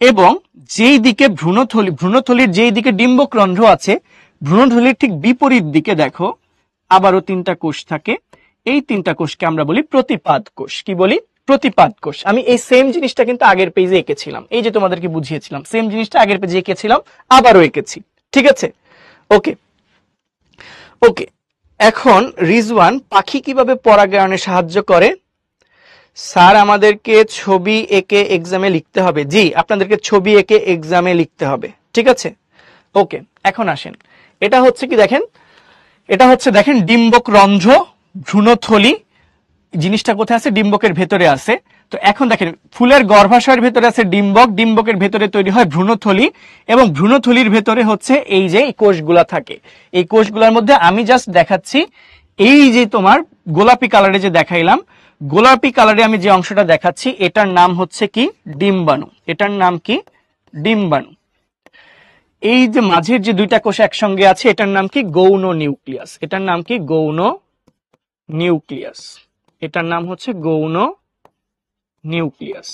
এবং যেই দিকে ভ্রূণথলির যেই দিকে ডিম্বক রন্ধ্র আছে, ভ্রূণথলির ঠিক বিপরীত দিকে দেখো আবারও 3টা কোষ থাকে। এই 3টা কোষকে আমরা বলি প্রতিপাদ কোষ। কি বলি? প্রতিপাদ কোষ। আমি এই সেম জিনিসটা কিন্তু আগের পেজে এঁকেছিলাম, এই যে তোমাদেরকে বুঝিয়েছিলাম, সেম জিনিসটা আগের পেজে এঁকেছিলাম, আবারও এঁকেছি। ঠিক আছে, ওকে ওকে। এখন রিজওয়ান, পাখি কিভাবে পরাগায়নে সাহায্য করে? স্যার আমাদেরকে ছবি এঁকে এক্সামে লিখতে হবে। জি, আপনাদেরকে ছবি এঁকে এক্সামে লিখতে হবে। ঠিক আছে, ওকে। এখন আসেন, এটা হচ্ছে কি দেখেন, এটা হচ্ছে দেখেন ডিম্বক রন্ধ্র, ভ্রূণথলি। জিনিসটা কোথায় আছে? ডিম্বকের ভেতরে আছে। তো এখন দেখেন, ফুলের গর্ভাশয়ের ভেতরে আছে ডিম্বক, ডিম্বকের ভেতরে তৈরি হয় ভ্রূণথলি, এবং ভ্রূণথলির ভেতরে হচ্ছে এই যে কোষগুলা থাকে। এই কোষগুলোর মধ্যে আমি জাস্ট দেখাচ্ছি, এই যে তোমার গোলাপি কালারে যে দেখাইলাম, গোলাপি কালারে আমি যে অংশটা দেখাচ্ছি এটার নাম হচ্ছে কি? ডিম্বাণু। এটার নাম কি? ডিম্বাণু। এই যে মাঝের যে 2টা কোষ একসঙ্গে আছে এটার নাম কি? গৌণ নিউক্লিয়াস। এটার নাম কি? গৌণ নিউক্লিয়াস। এটার নাম হচ্ছে গৌণ নিউক্লিয়াস।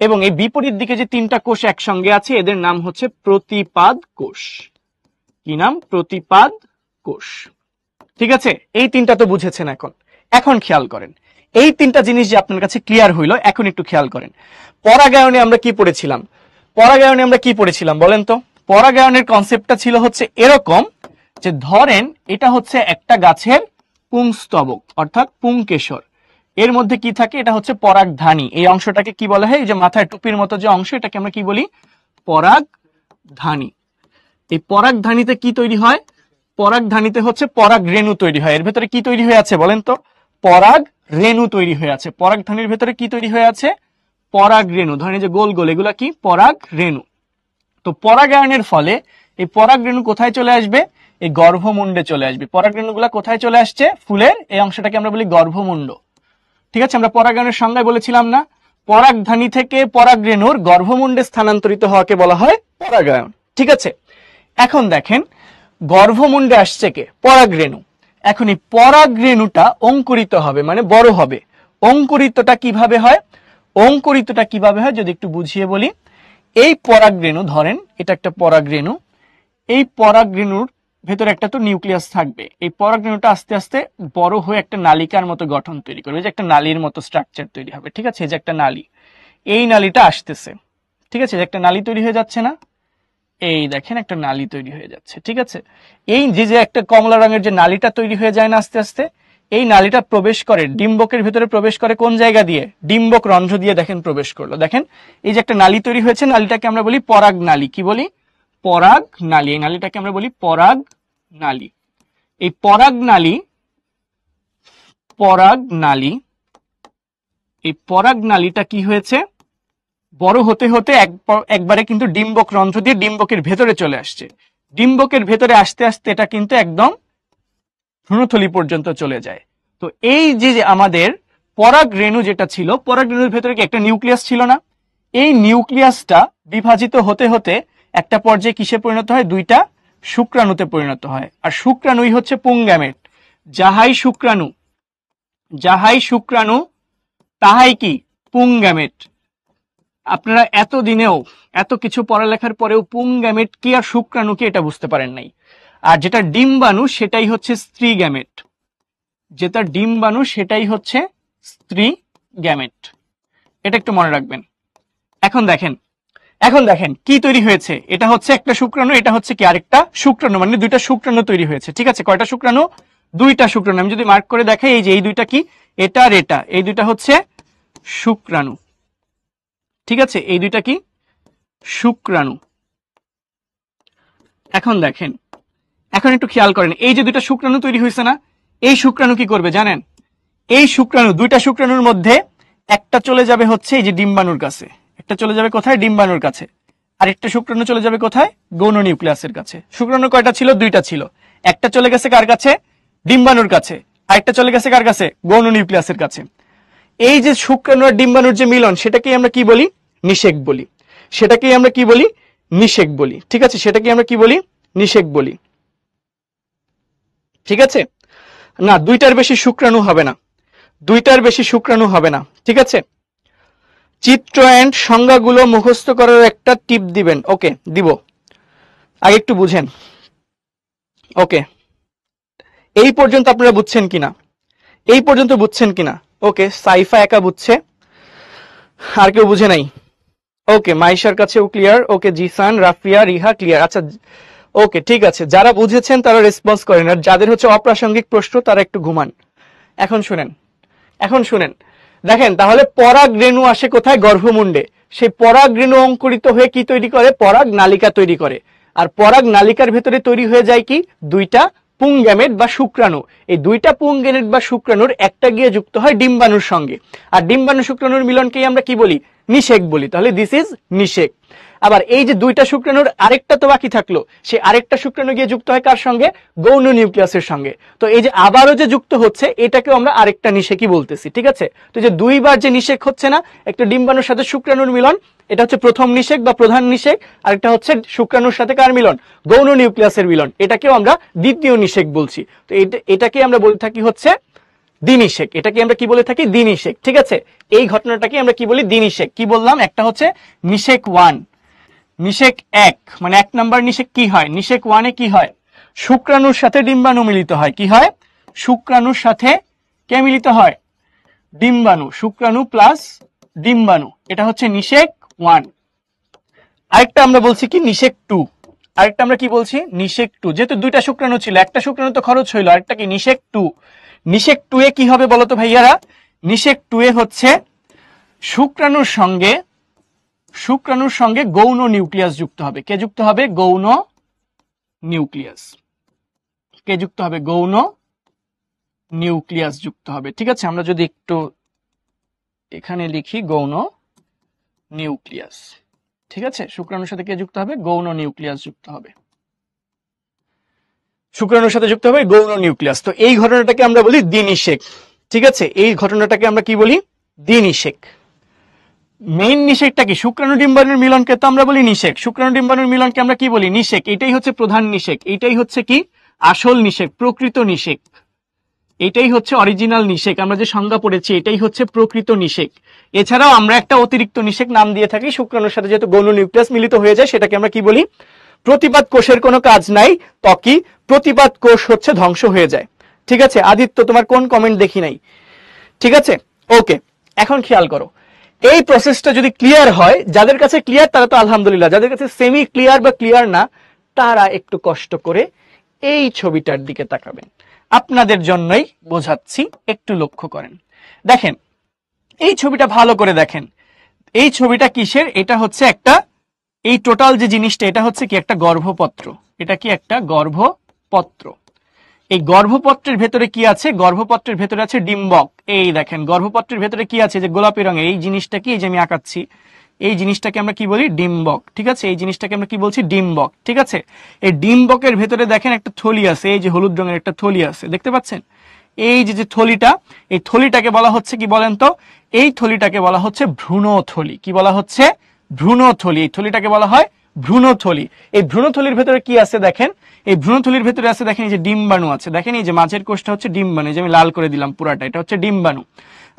এবং এই বিপরীত দিকে যে 3টা কোষ একসঙ্গে আছে এদের নাম হচ্ছে প্রতিপাদ কোষ। কি নাম? প্রতিপাদ কোষ। ঠিক আছে, এই 3টা তো বুঝেছেন। এখন খেয়াল করেন, এই 3টা জিনিস যে আপনার কাছে ক্লিয়ার হইলো, এখন একটু খেয়াল করেন। পরাগায়নে আমরা কি পড়েছিলাম? পরাগায়নে আমরা কি পড়েছিলাম বলেন তো? পরাগায়নের কনসেপ্টটা ছিল হচ্ছে এরকম, যে ধরেন এটা হচ্ছে একটা গাছের পুংস্তবক অর্থাৎ পুংকেশর। এর মধ্যে কি থাকে? এটা হচ্ছে পরাগধানী। এই অংশটাকে কি বলা হয়? এই যে মাথায় টুপির মতো যে অংশ, এটাকে আমরা কি বলি? পরাগধানী। এই পরাগধানীতে কি তৈরি হয়? পরাগধানীতে হচ্ছে পরাগ রেণু তৈরি হয়। এর ভেতরে কি তৈরি হয়ে আছে বলেন তো? পরাগ রেণু তৈরি হয়ে আছে। পরাগধানীর ভেতরে কি তৈরি হয়ে আছে? পরাগ রেণু। ধরেন যে গোল গোল, এগুলা কি? পরাগ রেণু। তো পরাগায়নের ফলে এই পরাগ রেণু কোথায় চলে আসবে? এই গর্ভমুণ্ডে চলে আসবে। পরাগ রেণুগুলা কোথায় চলে আসছে? ফুলের এই অংশটাকে আমরা বলি গর্ভমুণ্ড। ঠিক আছে, আমরা পরাগায়নের সংজ্ঞায় বলেছিলাম না, পরাগধানী থেকে পরাগ রেণুর গর্ভমুণ্ডে স্থানান্তরিত হওয়াকে বলা হয় পরাগায়ন। ঠিক আছে, এখন দেখেন গর্ভমুণ্ডে আসছে কে? পরাগ রেণু। এখন এই পরাগ রেণুটা অঙ্কুরিত হবে, মানে বড় হবে। অঙ্কুরিতটা কিভাবে হয়? অঙ্কুরিতটা কিভাবে হয় যদি একটু বুঝিয়ে বলি। এই পরাগ রেণু, ধরেন এটা একটা পরাগ রেণু, এই পরাগ রেণুর ভেতরে একটা তো নিউক্লিয়াস থাকবে। এই পরাগ রেণুটা আস্তে আস্তে বড় হয়ে একটা নালিকার মতো গঠন তৈরি করবে, যে একটা নালীর মতো স্ট্রাকচার তৈরি হবে। ঠিক আছে, এই যে একটা নালী, এই নালীটা আসতেছে। ঠিক আছে, যে একটা নালী তৈরি হয়ে যাচ্ছে না, এই দেখেন একটা নালী তৈরি হয়ে যাচ্ছে। ঠিক আছে, এই যে একটা কমলা রঙের যে নালীটা তৈরি হয়ে যায় না আস্তে আস্তে, এই নালীটা প্রবেশ করে ডিম্বকের ভিতরে, প্রবেশ করে কোন জায়গা দিয়ে? ডিম্বক রন্ধ্র দিয়ে দেখেন প্রবেশ করলো। দেখেন এই যে একটা নালী তৈরি হয়েছে, নালীটাকে আমরা বলি পরাগ নালী। কি বলি? পরাগ নালী। এই নালীটাকে আমরা বলি পরাগ নালী। এই পরাগ নালী, এই পরাগ নালীটা কি হয়েছে? বড় হতে হতে একবারে কিন্তু ডিম্বক রন্ধ্র দিয়ে ডিম্বকের ভেতরে চলে আসছে। ডিম্বকের ভেতরে আসতে আসতে এটা কিন্তু একদম ভ্রূণথলি পর্যন্ত চলে যায়। তো এই যে আমাদের পরাগ রেণু যেটা ছিল, পরাগ রেণুর ভেতরে কি একটা নিউক্লিয়াস ছিল না? এই নিউক্লিয়াসটা বিভাজিত হতে হতে একটা পর্যায়ে কিসে পরিণত হয়? দুইটা শুক্রাণুতে পরিণত হয়। আর শুক্রাণুই হচ্ছে পুংগ্যামেট। যাহাই শুক্রাণু তাহাই কি? পুংগ্যামেট। আপনারা এতদিনেও এত কিছু পড়ালেখার পরেও পুংগ্যামেট কি আর শুক্রাণু কি এটা বুঝতে পারেন নাই। আর যেটা ডিম্বাণু সেটাই হচ্ছে স্ত্রী গ্যামেট। যেটা ডিম্বাণু সেটাই হচ্ছে স্ত্রী গ্যামেট। এটা একটু মনে রাখবেন। এখন দেখেন কি তৈরি হয়েছে। এটা হচ্ছে একটা শুক্রাণু, এটা হচ্ছে কি আরেকটা শুক্রাণু, মানে দুইটা শুক্রাণু তৈরি হয়েছে। ঠিক আছে, কয়টা শুক্রাণু? দুইটা শুক্রাণু। আমি যদি মার্ক করে দেখাই, এই যে এই দুইটা কি, এটা আর এটা, এই দুইটা হচ্ছে শুক্রাণু। ঠিক আছে, এই দুইটা কি? শুক্রাণু। এখন দেখেন, এখন একটু খেয়াল করেন, এই যে দুইটা শুক্রাণু তৈরি হয়েছে না, এই শুক্রাণু কি করবে জানেন? এই শুক্রাণু, দুইটা শুক্রাণুর মধ্যে একটা চলে যাবে হচ্ছে এই যে ডিম্বাণুর কাছে, একটা চলে যাবে কোথায়? ডিম্বাণুর কাছে। আর একটা শুক্রাণু চলে যাবে কোথায়? গৌণ নিউক্লিয়াসের কাছে। শুক্রাণু কয়টা ছিল? দুইটা ছিল। একটা চলে গেছে কার কাছে? ডিম্বাণুর কাছে। আরেকটা চলে গেছে কার কাছে? গৌণ নিউক্লিয়াসের কাছে। এই যে শুক্রাণু আর ডিম্বাণুর যে মিলন, সেটাকেই আমরা কি বলি? নিষেক বলি। সেটাকেই আমরা কি বলি? নিষেক বলি। ঠিক আছে, সেটাকে আমরা কি বলি? নিষেক বলি। ঠিক আছে, না দুইটার বেশি শুক্রাণু হবে না, দুইটার বেশি শুক্রাণু হবে না। ঠিক আছে, চিত্র এন্ড সংজ্ঞাগুলো মুখস্থ করার একটা টিপ দিবেন। ওকে, দিব। আগে একটু বুঝেন। ওকে, এই পর্যন্ত আপনারা বুঝছেন কিনা? এই পর্যন্ত বুঝছেন কিনা? ওকে, সাইফা একা বুঝছে, আর কেউ বুঝে নাই? ওকে, মাইশার কাছেও ক্লিয়ার। ওকে, জিসান, রাফিয়া, রিহা ক্লিয়ার। আচ্ছা, ওকে ঠিক আছে, যারা বুঝেছেন তারা রেসপন্স করেন, আর যাদের হচ্ছে অপ্রাসঙ্গিক প্রশ্ন তারা একটু ঘুমান। এখন শুনেন, দেখেন তাহলে পরাগ রেণু আসে কোথায়? গর্ভমুণ্ডে। সেই পরাগ রেণু অঙ্কুরিত হয়ে কি তৈরি করে? পরাগ নালিকা তৈরি করে। আর পরাগ নালিকার ভেতরে তৈরি হয়ে যায় কি? দুইটা পুংগ্যামেট বা শুক্রাণু। এই দুইটা পুংগ্যামেট বা শুক্রাণুর একটা গিয়ে যুক্ত হয় ডিম্বাণুর সঙ্গে, আর ডিম্বাণু শুক্রাণুর মিলনকেই আমরা কি বলি? নিষেক বলি। তাহলে দিস ইজ নিষেক। আবার এই যে দুইটা শুক্রাণুর আরেকটা তো বাকি থাকলো, সেই আরেকটা শুক্রাণু গিয়ে যুক্ত হয় কার সঙ্গে? গৌণ নিউক্লিয়াসের সঙ্গে। তো এই যে আবারও যে যুক্ত হচ্ছে, এটাকেও আমরা আরেকটা নিষেকই বলতেছি। ঠিক আছে, তো যে দুইবার যে নিষেক হচ্ছে না, একটা ডিম্বাণুর সাথে শুক্রাণুর মিলন, এটা হচ্ছে প্রথম নিষেক বা প্রধান নিষেক। আরেকটা হচ্ছে শুক্রাণুর সাথে কার মিলন? গৌণ নিউক্লিয়াসের মিলন। এটাকেও আমরা দ্বিতীয় নিষেক বলছি। তো এটাকে আমরা বলে থাকি হচ্ছে দ্বিনিষেক। এটাকে আমরা কি বলে থাকি? দ্বিনিষেক। ঠিক আছে, এই ঘটনাটাকে আমরা কি বলি? দ্বিনিষেক। কি বললাম? একটা হচ্ছে নিষেক 1, নিষেক 1, মানে 1 নাম্বার নিষেক কি হয়? নিষেক 1-এ কি হয়? শুক্রাণুর সাথে ডিম্বাণু মিলিত হয়। কি হয়? শুক্রাণুর সাথে কে মিলিত হয়? ডিম্বাণু। শুক্রাণু প্লাস ডিম্বাণু, এটা হচ্ছে নিষেক 1। আরেকটা আমরা বলছি কি? নিষেক 2। আরেকটা আমরা কি বলছি? নিষেক 2। যেহেতু দুইটা শুক্রাণু ছিল, একটা শুক্রাণু তো খরচ হইলো, আরেকটা কি? নিষেক 2। নিষেক 2 এ কি হবে বলতো ভাইয়ারা? নিষেক 2 এ হচ্ছে শুক্রাণুর সঙ্গে গৌণ নিউক্লিয়াস যুক্ত হবে। কে যুক্ত হবে? গৌণ নিউক্লিয়াস। কে যুক্ত হবে? গৌণ নিউক্লিয়াস যুক্ত হবে। ঠিক আছে, আমরা যদি একটু এখানে লিখি গৌণ নিউক্লিয়াস। ঠিক আছে, শুক্রাণুর সাথে কে যুক্ত হবে? গৌণ নিউক্লিয়াস যুক্ত হবে। শুক্রাণুর সাথে যুক্ত হবে গৌণ নিউক্লিয়াস। তো এই ঘটনাটাকে আমরা বলি দ্বিনিষেক। ঠিক আছে, এই ঘটনাটাকে আমরা কি বলি? দ্বিনিষেক। মেইন নিষেকটা কি? শুক্রাণু ডিম্বাণুর মিলনকে তো আমরা বলি নিষেক। শুক্রাণু ডিম্বাণুর মিলনকে আমরা কি বলি? নিষেক। এটাই হচ্ছে প্রধান নিষেক। এটাই হচ্ছে কি? আসল নিষেক, প্রকৃত নিষেক। এটাই হচ্ছে অরিজিনাল নিষেক। আমরা যে সংজ্ঞা পড়েছি, এটাই হচ্ছে প্রকৃত নিষেক। এছাড়াও আমরা একটা অতিরিক্ত নিষেক নাম দিয়ে থাকি। শুক্রাণুর সাথে যেহেতু গৌণ নিউক্লিয়াস মিলিত হয়ে যায়, সেটাকে আমরা কি বলি? প্রতিপাদ কোষের কোনো কাজ নাই, ত্বকী প্রতিপাদ কোষ হচ্ছে ধ্বংস হয়ে যায়। ঠিক আছে, আদিত্য তোমার কোন কমেন্ট দেখি নাই। ঠিক আছে, ওকে, এখন খেয়াল করো, এই প্রসেসটা যদি ক্লিয়ার হয়, যাদের কাছে ক্লিয়ার তারা তো আলহামদুলিল্লাহ, যাদের কাছে সেমি ক্লিয়ার বা ক্লিয়ার না, তারা একটু কষ্ট করে এই ছবিটার দিকে তাকাবেন। আপনাদের জন্যই বোঝাচ্ছি, একটু লক্ষ্য করেন। দেখেন এই ছবিটা ভালো করে দেখেন। এই ছবিটা কিসের? এটা হচ্ছে একটা, এই টোটাল যে জিনিসটা, এটা হচ্ছে কি? একটা গর্ভপত্র। এটা কি? একটা গর্ভপত্র। এই গর্ভপত্রের ভেতরে কি আছে? গর্ভপত্রের ভেতরে আছে ডিম্বক। এই দেখেন গর্ভপত্রের ভেতরে কি আছে? যে গোলাপি রঙের এই জিনিসটা কি? এই যে আমি আঁকাচ্ছি, এই জিনিসটাকে আমরা কি বলি, ডিম্বক। ঠিক আছে, এই জিনিসটাকে আমরা কি বলছি, ডিম্বক। ঠিক আছে, এই ডিম্বকের ভেতরে দেখেন একটা থলি আছে, এই যে হলুদ রঙের একটা থলি আছে, দেখতে পাচ্ছেন? এই যে থলিটা, এই থলিটাকে বলা হচ্ছে কি বলেন তো? এই থলিটাকে বলা হচ্ছে ভ্রূণথলি। কি বলা হচ্ছে? ভ্রূণথলি। এই থলিটাকে বলা হয় ভ্রূণথলি। এই ভ্রূণথলির ভেতরে কি আছে দেখেন, এই ভ্রূণথলির ভেতরে আছে দেখেন এই যে ডিম্বাণু আছে, দেখেন এই যে মাঝের কোষটা হচ্ছে ডিম্বাণু, যে আমি লাল করে দিলাম পুরাটা, এটা হচ্ছে ডিম্বাণু।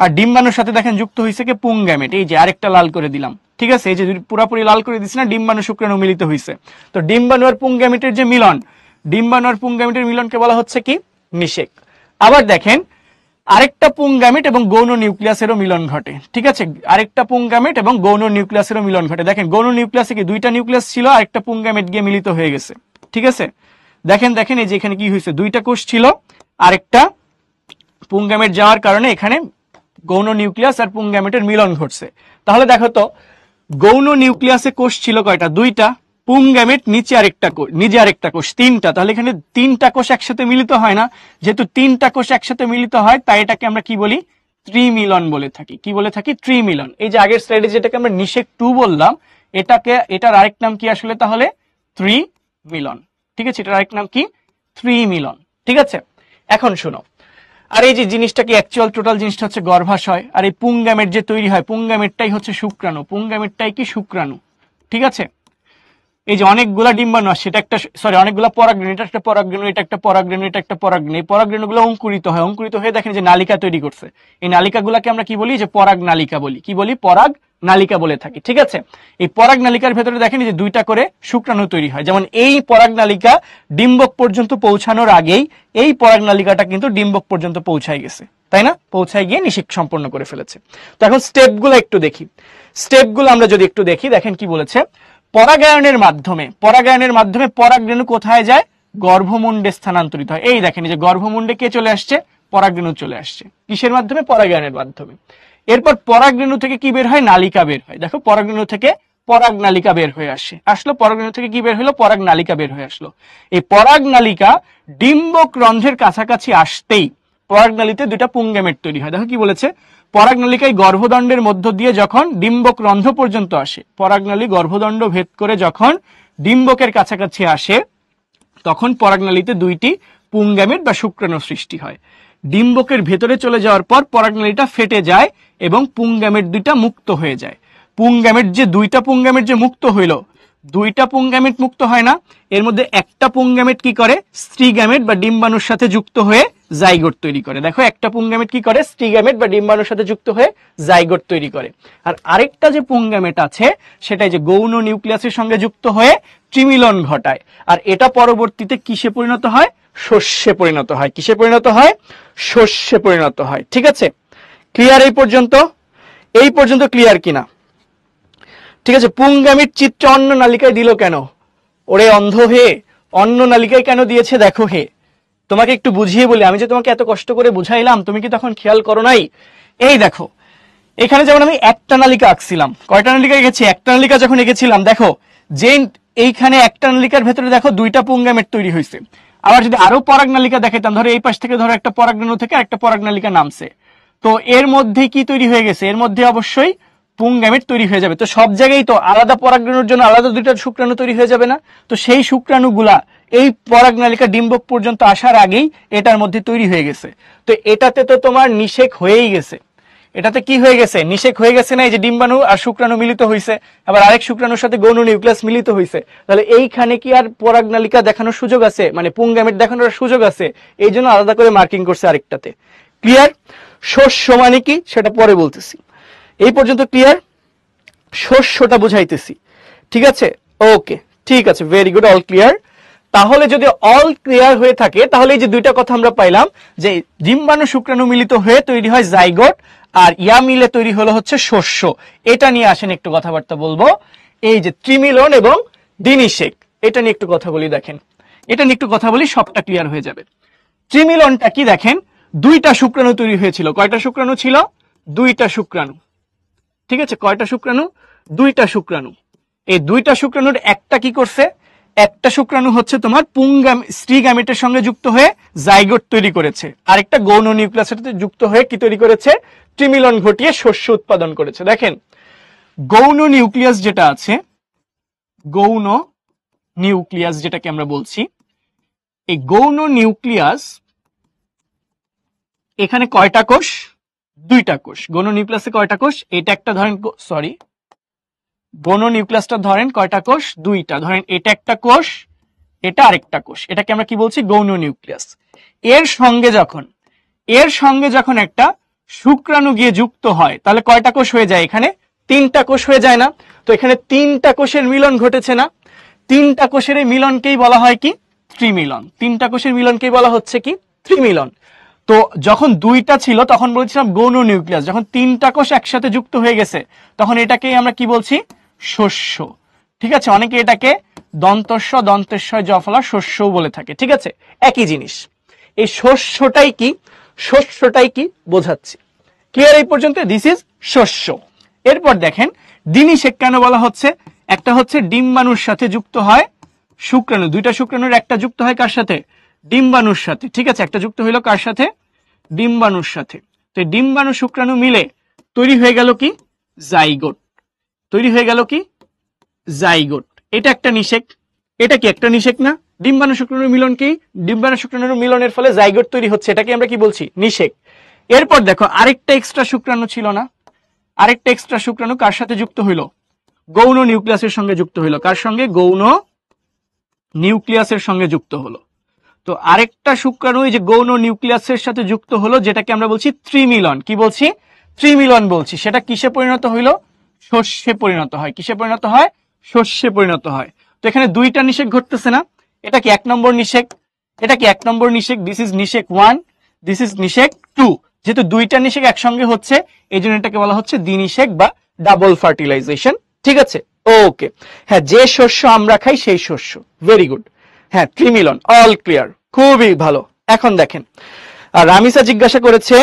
আর ডিম্বাণুর সাথে দেখেন যুক্ত হয়েছে কি পুংগ্যামেট, এই যে আরেকটা লাল করে দিলাম। ঠিক আছে, এই যে পুরাপুরি লাল করে দিচ্ছি না, ডিম্বাণু শুক্রাণু মিলিত হয়েছে। তো ডিম্বাণু আর পুংগ্যামেটের যে মিলন, ডিম্বাণু আর পুংগ্যামেটের মিলনকে বলা হচ্ছে কি, নিষেক। আবার দেখেন আরেকটা পুংগ্যামেট এবং গৌণ নিউক্লিয়াসেরও মিলন ঘটে। ঠিক আছে, আরেকটা পুংগ্যামেট এবং গৌণ নিউক্লিয়াসেরও মিলন ঘটে। দেখেন গৌণ নিউক্লিয়াসে কি দুইটা নিউক্লিয়াস ছিল, আরেকটা পুংগ্যামেট গিয়ে মিলিত হয়ে গেছে। ঠিক আছে, দেখেন দেখেন এই যে এখানে কি হয়েছে, দুইটা কোষ ছিল, আরেকটা পুংগ্যামেট যাওয়ার কারণে এখানে গৌণ নিউক্লিয়াস আর পুংগ্যামেটের মিলন ঘটছে। তাহলে দেখো তো, গৌণ নিউক্লিয়াসে কোষ ছিল কয়টা, দুইটা, পুংগ্যামেট নিচে আরেকটা কোষ, তিনটা। তাহলে এখানে তিনটা কোষ একসাথে মিলিত হয় না, যেহেতু তিনটা কোষ একসাথে মিলিত হয় তাই এটাকে আমরা কি বলি, ত্রিমিলন বলে থাকি। কি বলে থাকি, ত্রিমিলন। এই যে আগের স্লাইডে যেটাকে আমরা নিষেক 2 বললাম, এটার আরেক নাম কি আসলে তাহলে, ত্রিমিলন। ঠিক আছে, এটার আরেক নাম কি, ত্রিমিলন। ঠিক আছে, এখন শোনো, আর এই যে জিনিসটা কি অ্যাকচুয়াল টোটাল জিনিসটা হচ্ছে গর্ভাশয়, আর এই পুংগ্যামেট যে তৈরি হয়, পুংগ্যামেটটাই হচ্ছে শুক্রাণু, পুংগ্যামেটটাই কি শুক্রাণু। ঠিক আছে, এই যে অনেকগুলা ডিম্বাণু আসছে, এটা একটা অনেকগুলা পরাগরেণু, এটা একটা পরাগরেণু, এটা একটা পরাগরেণু, এটা একটা পরাগরেণু। এই পরাগরেণুগুলো অঙ্কুরিত হয়, অঙ্কুরিত হয়ে দেখেন যে নালিকা তৈরি করছে। এই নালিকাগুলাকে আমরা কি বলি, যে পরাগ নালিকা বলি। কি বলি, পরাগ নালিকা বলে থাকি। ঠিক আছে, এই পরাগ নালিকার ভেতরে দেখেন যে দুইটা করে শুক্রাণু তৈরি হয়। যেমন এই পরাগ নালিকা ডিম্বক পর্যন্ত পৌঁছানোর আগেই এই পরাগ নালিকাটা কিন্তু ডিম্বক পর্যন্ত পৌঁছায় গেছে, তাই না? পৌঁছায় গিয়ে নিষেক সম্পন্ন করে ফেলেছে। তো এখন স্টেপগুলো একটু দেখি, স্টেপগুলো আমরা যদি একটু দেখি, দেখেন কি বলেছে, পরাগায়নের মাধ্যমে পরাগরেণু কোথায় যায়, গর্ভমুণ্ডে স্থানান্তরিত হয়। এই দেখেন যে গর্ভমুণ্ডে কে চলে আসছে, পরাগরেণু চলে আসছে। কিসের মাধ্যমে, পরাগায়নের মাধ্যমে। এরপর পরাগরেণু থেকে কি বের হয়, নালিকা বের হয়। দেখো পরাগরেণু থেকে পরাগ নালিকা বের হয়ে আসলো, পরাগরেণু থেকে কি বের হলো, পরাগ নালিকা বের হয়ে আসলো। এই পরাগ নালিকা ডিম্বক রন্ধ্রের কাছাকাছি আসতেই পরাগনালীতে দুইটা পুংগ্যামেট তৈরি হয়। দেখো কি বলেছে, পরাগনালিকায় গর্ভদণ্ডের মধ্য দিয়ে যখন ডিম্বক রন্ধ্র পর্যন্ত আসে, পরাগনালী গর্ভদণ্ড ভেদ করে যখন ডিম্বকের কাছাকাছি আসে, তখন পরাগনালীতে দুইটি পুংগ্যামেট বা শুক্রাণু সৃষ্টি হয়। ডিম্বকের ভেতরে চলে যাওয়ার পর পরাগনালীটা ফেটে যায় এবং পুংগ্যামেট দুইটা মুক্ত হয়ে যায়। দুইটা পুংগ্যামেট যে মুক্ত হইল, দুইটা পুংগ্যামেট মুক্ত হয় না, এর মধ্যে একটা পুংগ্যামেট কি করে, স্ত্রীগ্যামেট বা ডিম্বাণুর সাথে যুক্ত হয়ে জাইগোট তৈরি করে। দেখো একটা পুংগ্যামেট কি করে, স্ত্রীগ্যামেট বা ডিম্বাণুর সাথে যুক্ত হয়ে জাইগোট তৈরি করে। আর আরেকটা যে পুংগ্যামেট আছে সেটাই যে গৌণ নিউক্লিয়াসের সঙ্গে যুক্ত হয়ে ত্রিমিলন ঘটায়। আর এটা পরবর্তীতে কিসে পরিণত হয়, শস্যে পরিণত হয়। কিসে পরিণত হয়, শস্যে পরিণত হয়। ঠিক আছে, ক্লিয়ার এই পর্যন্ত? এই পর্যন্ত ক্লিয়ার কিনা? ঠিক আছে, পুংগ্যামেট চিত্র অন্য নালিকায় দিল কেন, ওরে অন্ধ হে, অন্য নালিকায় কেন দিয়েছে দেখো হে। তোমাকে একটু বুঝিয়ে বলি, আমি যে তোমাকে এত কষ্ট করে বুঝাইলাম তুমি কি তখন খেয়াল করো নাই? এই দেখো এখানে যেমন আমি একটা নালিকা আঁকছিলাম, কয়টা নালিকা এঁকেছি, একটা নালিকা যখন এঁকেছিলাম, দেখো যে এইখানে একটা নালিকার ভেতরে দেখো দুইটা পুংগ্যামেট তৈরি হয়েছে। আবার যদি আরো পরাগ নালিকা দেখাইতাম, ধরো এই পাশ থেকে ধরো একটা পরাগরেণু থেকে একটা পরাগ নালিকা নামছে, তো এর মধ্যে কি তৈরি হয়ে গেছে, এর মধ্যে অবশ্যই পুংগ্যামেট তৈরি হয়ে যাবে। তো সব জায়গায় তো আলাদা পরাগরেণুর জন্য আলাদা দুইটা শুক্রাণু তৈরি হয়ে যাবে না? তো সেই শুক্রাণুগুলা এই পরাগনালিকা ডিম্বক পর্যন্ত আসার আগেই এটার মধ্যে তৈরি হয়ে গেছে। তো এটাতে তো তোমার নিষেক হয়েই গেছে। এটাতে কি হয়ে গেছে, নিষেক হয়ে গেছে না? এই যে ডিম্বাণু আর শুক্রাণু মিলিত হয়েছে, আবার আরেক শুক্রাণুর সাথে গৌণ নিউক্লিয়াস মিলিত হয়েছে। তাহলে এইখানে কি আর পরাগনালিকা দেখানোর সুযোগ আছে, মানে পুংগ্যামেট দেখানোর সুযোগ আছে? এই জন্য আলাদা করে মার্কিং করছে আরেকটাতে। ক্লিয়ার? শস্য মানে কি সেটা পরে বলতেছি, এই পর্যন্ত ক্লিয়ার? শস্যটা বুঝাইতেছি, ঠিক আছে? ওকে, ঠিক আছে, ভেরি গুড, অল ক্লিয়ার। তাহলে যদি অল ক্লিয়ার হয়ে থাকে, তাহলে এই যে দুইটা কথা আমরা পাইলাম, যে ডিম্বাণু শুক্রাণু মিলিত হয়ে তৈরি হয় জাইগোট, আর ইয়া মিলে তৈরি হলো হচ্ছে শস্য। এটা নিয়ে আসেন একটু কথাবার্তা বলবো। এই যে ত্রিমিলন এবং দ্বিনিষেক, এটা নিয়ে একটু কথা বলি। দেখেন এটা নিয়ে একটু কথা বলি, সবটা ক্লিয়ার হয়ে যাবে। ত্রিমিলনটা কি, দেখেন দুইটা শুক্রাণু তৈরি হয়েছিল। কয়টা শুক্রাণু ছিল? দুইটা শুক্রাণু। ঠিক আছে, কয়টা শুক্রাণু? দুইটা শুক্রাণু। এই দুইটা শুক্রাণুর একটা কি করছে, একটা শুক্রাণু হচ্ছে তোমার স্ত্রী গ্যামেটের সঙ্গে যুক্ত হয়ে জাইগোট তৈরি করেছে, আরেকটা গৌণ নিউক্লিয়াসের সাথে যুক্ত হয়ে কি তৈরি করেছে, ত্রিমিলন ঘটিয়ে শস্য উৎপাদন করেছে। দেখেন গৌণ নিউক্লিয়াস যেটা আছে, গৌণ নিউক্লিয়াস যেটাকে আমরা বলছি, এই গৌণ নিউক্লিয়াস এখানে কয়টা কোষ? দুইটা কোষ। গৌণ নিউক্লিয়াসে কয়টা কোষ? এটা একটা ধরেন, সরি, গৌণ নিউক্লিয়াসটা ধরেন কয়টা কোষ? দুইটা। ধরেন এটা একটা কোষ, এটা আরেকটা কোষ, এটাকে আমরা কি বলছি? গৌণ নিউক্লিয়াস। এর সঙ্গে যখন একটা শুক্রাণু গিয়ে যুক্ত হয় তাহলে কয়টা কোষ হয়ে যায়? এখানে তিনটা কোষ হয়ে যায় না? তো এখানে তিনটা কোষের মিলন ঘটেছে না? তিনটা কোষের এই মিলনকেই বলা হয় কি? ত্রিমিলন। তিনটা কোষের মিলনকেই বলা হচ্ছে কি? ত্রিমিলন। তো যখন দুইটা ছিল তখন বলছিলাম গৌণ নিউক্লিয়াস, যখন তিনটা কোষ একসাথে যুক্ত হয়ে গেছে তখন এটাকেই আমরা কি বলছি? শস্য। ঠিক আছে, অনেকে এটাকে দন্তস্ব দন্তেশ্বয় জফলা শস্যও বলে থাকে। ঠিক আছে, একই জিনিস। এই শস্যটাই কি বোঝাচ্ছি। ক্লিয়ার এই পর্যন্ত? দিস ইজ শস্য। এরপর দেখেন দ্বিনিষেক কেন বলা হচ্ছে? একটা হচ্ছে ডিম্বাণুর সাথে যুক্ত হয় শুক্রাণু, দুইটা শুক্রাণুর একটা যুক্ত হয় কার সাথে? ডিম্বাণুর সাথে। ঠিক আছে, একটা যুক্ত হইলো কার সাথে? ডিম্বাণুর সাথে। তো ডিম্বাণু শুক্রাণু মিলে তৈরি হয়ে গেল কি? জাইগোট। তৈরি হয়ে গেল কি? জাইগোট। এটা একটা নিষেক। এটা কি একটা নিষেক না? ডিম্বাণু শুক্রাণুর মিলন কি? ডিম্বাণু শুক্রাণুর মিলনের ফলে জাইগোট তৈরি হচ্ছে, এটাকে আমরা কি বলছি? নিষেক। এরপর দেখো আরেকটা এক্সট্রা শুক্রাণু ছিল না? আরেকটা এক্সট্রা শুক্রাণু কার সাথে যুক্ত হইলো? গৌণ নিউক্লিয়াসের সঙ্গে যুক্ত হইলো। কার সঙ্গে? গৌণ নিউক্লিয়াসের সঙ্গে যুক্ত হলো। তো আরেকটা শুক্রাণু এই যে গৌণ নিউক্লিয়াসের সাথে যুক্ত হলো, যেটাকে আমরা বলছি ত্রিমিলন। কি বলছি? ত্রিমিলন বলছি। সেটা কিসে পরিণত হইলো? শস্যে পরিণত হয়। কিসে পরিণত হয়? শস্যে পরিণত হয়। তো এখানে দুইটা নিষেক ঘটতেছে না? এটা কি এক নম্বর নিষেক? এটা কি এক নম্বর নিষেক? দিস ইজ নিষেক 1, দিস ইজ নিষেক 2। যেহেতু দুইটা নিষেক একসঙ্গে হচ্ছে এই জন্য এটাকে বলা হচ্ছে দ্বিনিষেক বা ডাবল ফার্টিলাইজেশন। ঠিক আছে, ওকে। হ্যাঁ, যে শস্য আমরা খাই সেই শস্য। Very good. হ্যাঁ, ত্রিমিলন, অল ক্লিয়ার, খুবই ভালো। এখন দেখেন রামিসা জিজ্ঞাসা করেছে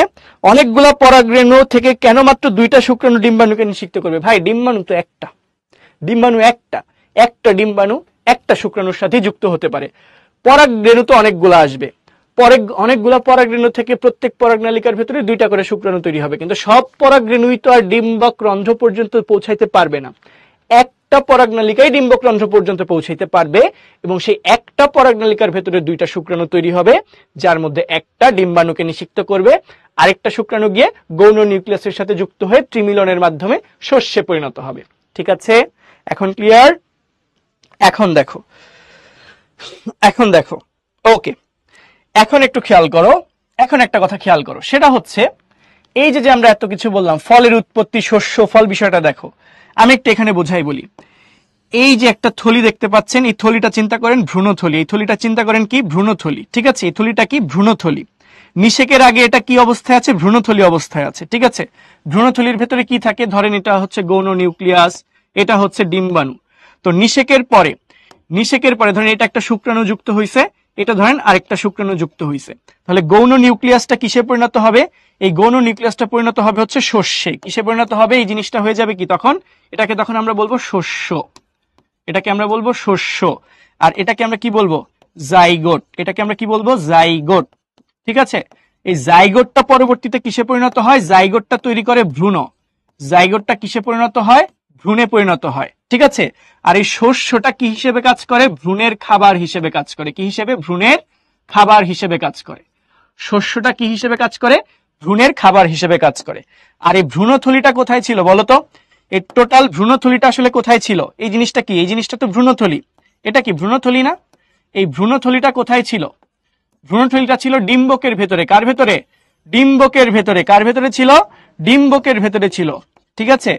অনেকগুলা পরাগরেণু থেকে কেন মাত্র দুইটা শুক্রাণু ডিম্বাণুকে নিষিক্ত করবে? ভাই ডিম্বাণু তো একটা, ডিম্বাণু একটা ডিম্বাণু একটা শুক্রাণুর সাথে যুক্ত হতে পারে। পরাগরেণু তো অনেকগুলা আসবে, অনেকগুলা পরাগরেণু থেকে প্রত্যেক পরাগনালিকার ভেতরে দুইটা করে শুক্রাণু তৈরি হবে, কিন্তু সব পরাগরেণুই তো আর ডিম্বক রন্ধ্র পর্যন্ত পৌঁছাইতে পারবে না। একটা পরাগনালিকায় ডিম্বক রন্ধ্র পর্যন্ত পৌঁছাইতে পারবে এবং সেই একটা পরাগনালিকার ভেতরে দুইটা শুক্রাণু তৈরি হবে, যার মধ্যে একটা ডিম্বাণুকে নিষিক্ত করবে, আরেকটা শুক্রাণু গিয়ে গৌণ নিউক্লিয়াসের সাথে যুক্ত হয়ে ত্রিমিলনের মাধ্যমে শস্যে পরিণত হবে। ঠিক আছে, এখন ক্লিয়ার? এখন দেখো ওকে, এখন একটু খেয়াল করো, এখন একটা কথা খেয়াল করো, সেটা হচ্ছে এই যে আমরা এত কিছু বললাম ফলের উৎপত্তি, শস্য, ফল, বিষয়টা দেখো। আমি একটু এখানে বোঝাই বলি। এই যে একটা থলি দেখতে পাচ্ছেন, এই থলিটা চিন্তা করেন ভ্রূণথলি। এই থলিটা চিন্তা করেন কি? ভ্রূণথলি। ঠিক আছে, এই থলিটা কি? ভ্রূণথলি। নিষেকের আগে এটা কি অবস্থায় আছে? ভ্রূণথলি অবস্থায় আছে। ঠিক আছে, ভ্রূণথলির ভেতরে কি থাকে? ধরেন এটা হচ্ছে গৌণ নিউক্লিয়াস, এটা হচ্ছে ডিম্বাণু। তো নিষেকের পরে ধরেন এটা একটা শুক্রাণু যুক্ত হয়েছে, এটা ধরেন আরেকটা শুক্রাণু যুক্ত হয়েছে, তাহলে গৌণ নিউক্লিয়াসটা কিসে পরিণত হবে? এই গৌণ নিউক্লিয়াসটা পরিণত হবে হচ্ছে শস্যে। কিসে পরিণত হবে? এই জিনিসটা হয়ে যাবে কি তখন? এটাকে তখন আমরা বলবো শস্য। এটাকে আমরা বলবো শস্য। আর এটাকে আমরা কি বলবো? জাইগোট। এটাকে আমরা কি বলবো? জাইগোট। ঠিক আছে, এই জাইগোটটা পরবর্তীতে কিসে পরিণত হয়? জাইগোটটা তৈরি করে ভ্রূণ। জাইগোটটা কিসে পরিণত হয়? ভ্রূণে পরিণত হয়। ঠিক আছে, আর এই শস্যটা কি হিসেবে কাজ করে? ভ্রূণের খাবার হিসেবে কাজ করে। কি হিসেবে? ভ্রূণের খাবার হিসেবে কাজ করে। শস্যটা কি হিসেবে কাজ করে? ভ্রূণের খাবার হিসেবে কাজ করে। আর এই ভ্রূণথলিটা কোথায় ছিল বলতো? এই টোটাল ভ্রূণথলিটা আসলে কোথায় ছিল? এই জিনিসটা কি? এই জিনিসটা তো ভ্রূণথলি। এটা কি ভ্রূণথলি না? এই ভ্রূণথলিটা কোথায় ছিল? ভ্রূণথলিটা ছিল ডিম্বকের ভেতরে। কার ভেতরে? ডিম্বকের ভেতরে। কার ভেতরে ছিল? ডিম্বকের ভেতরে ছিল। ঠিক আছে,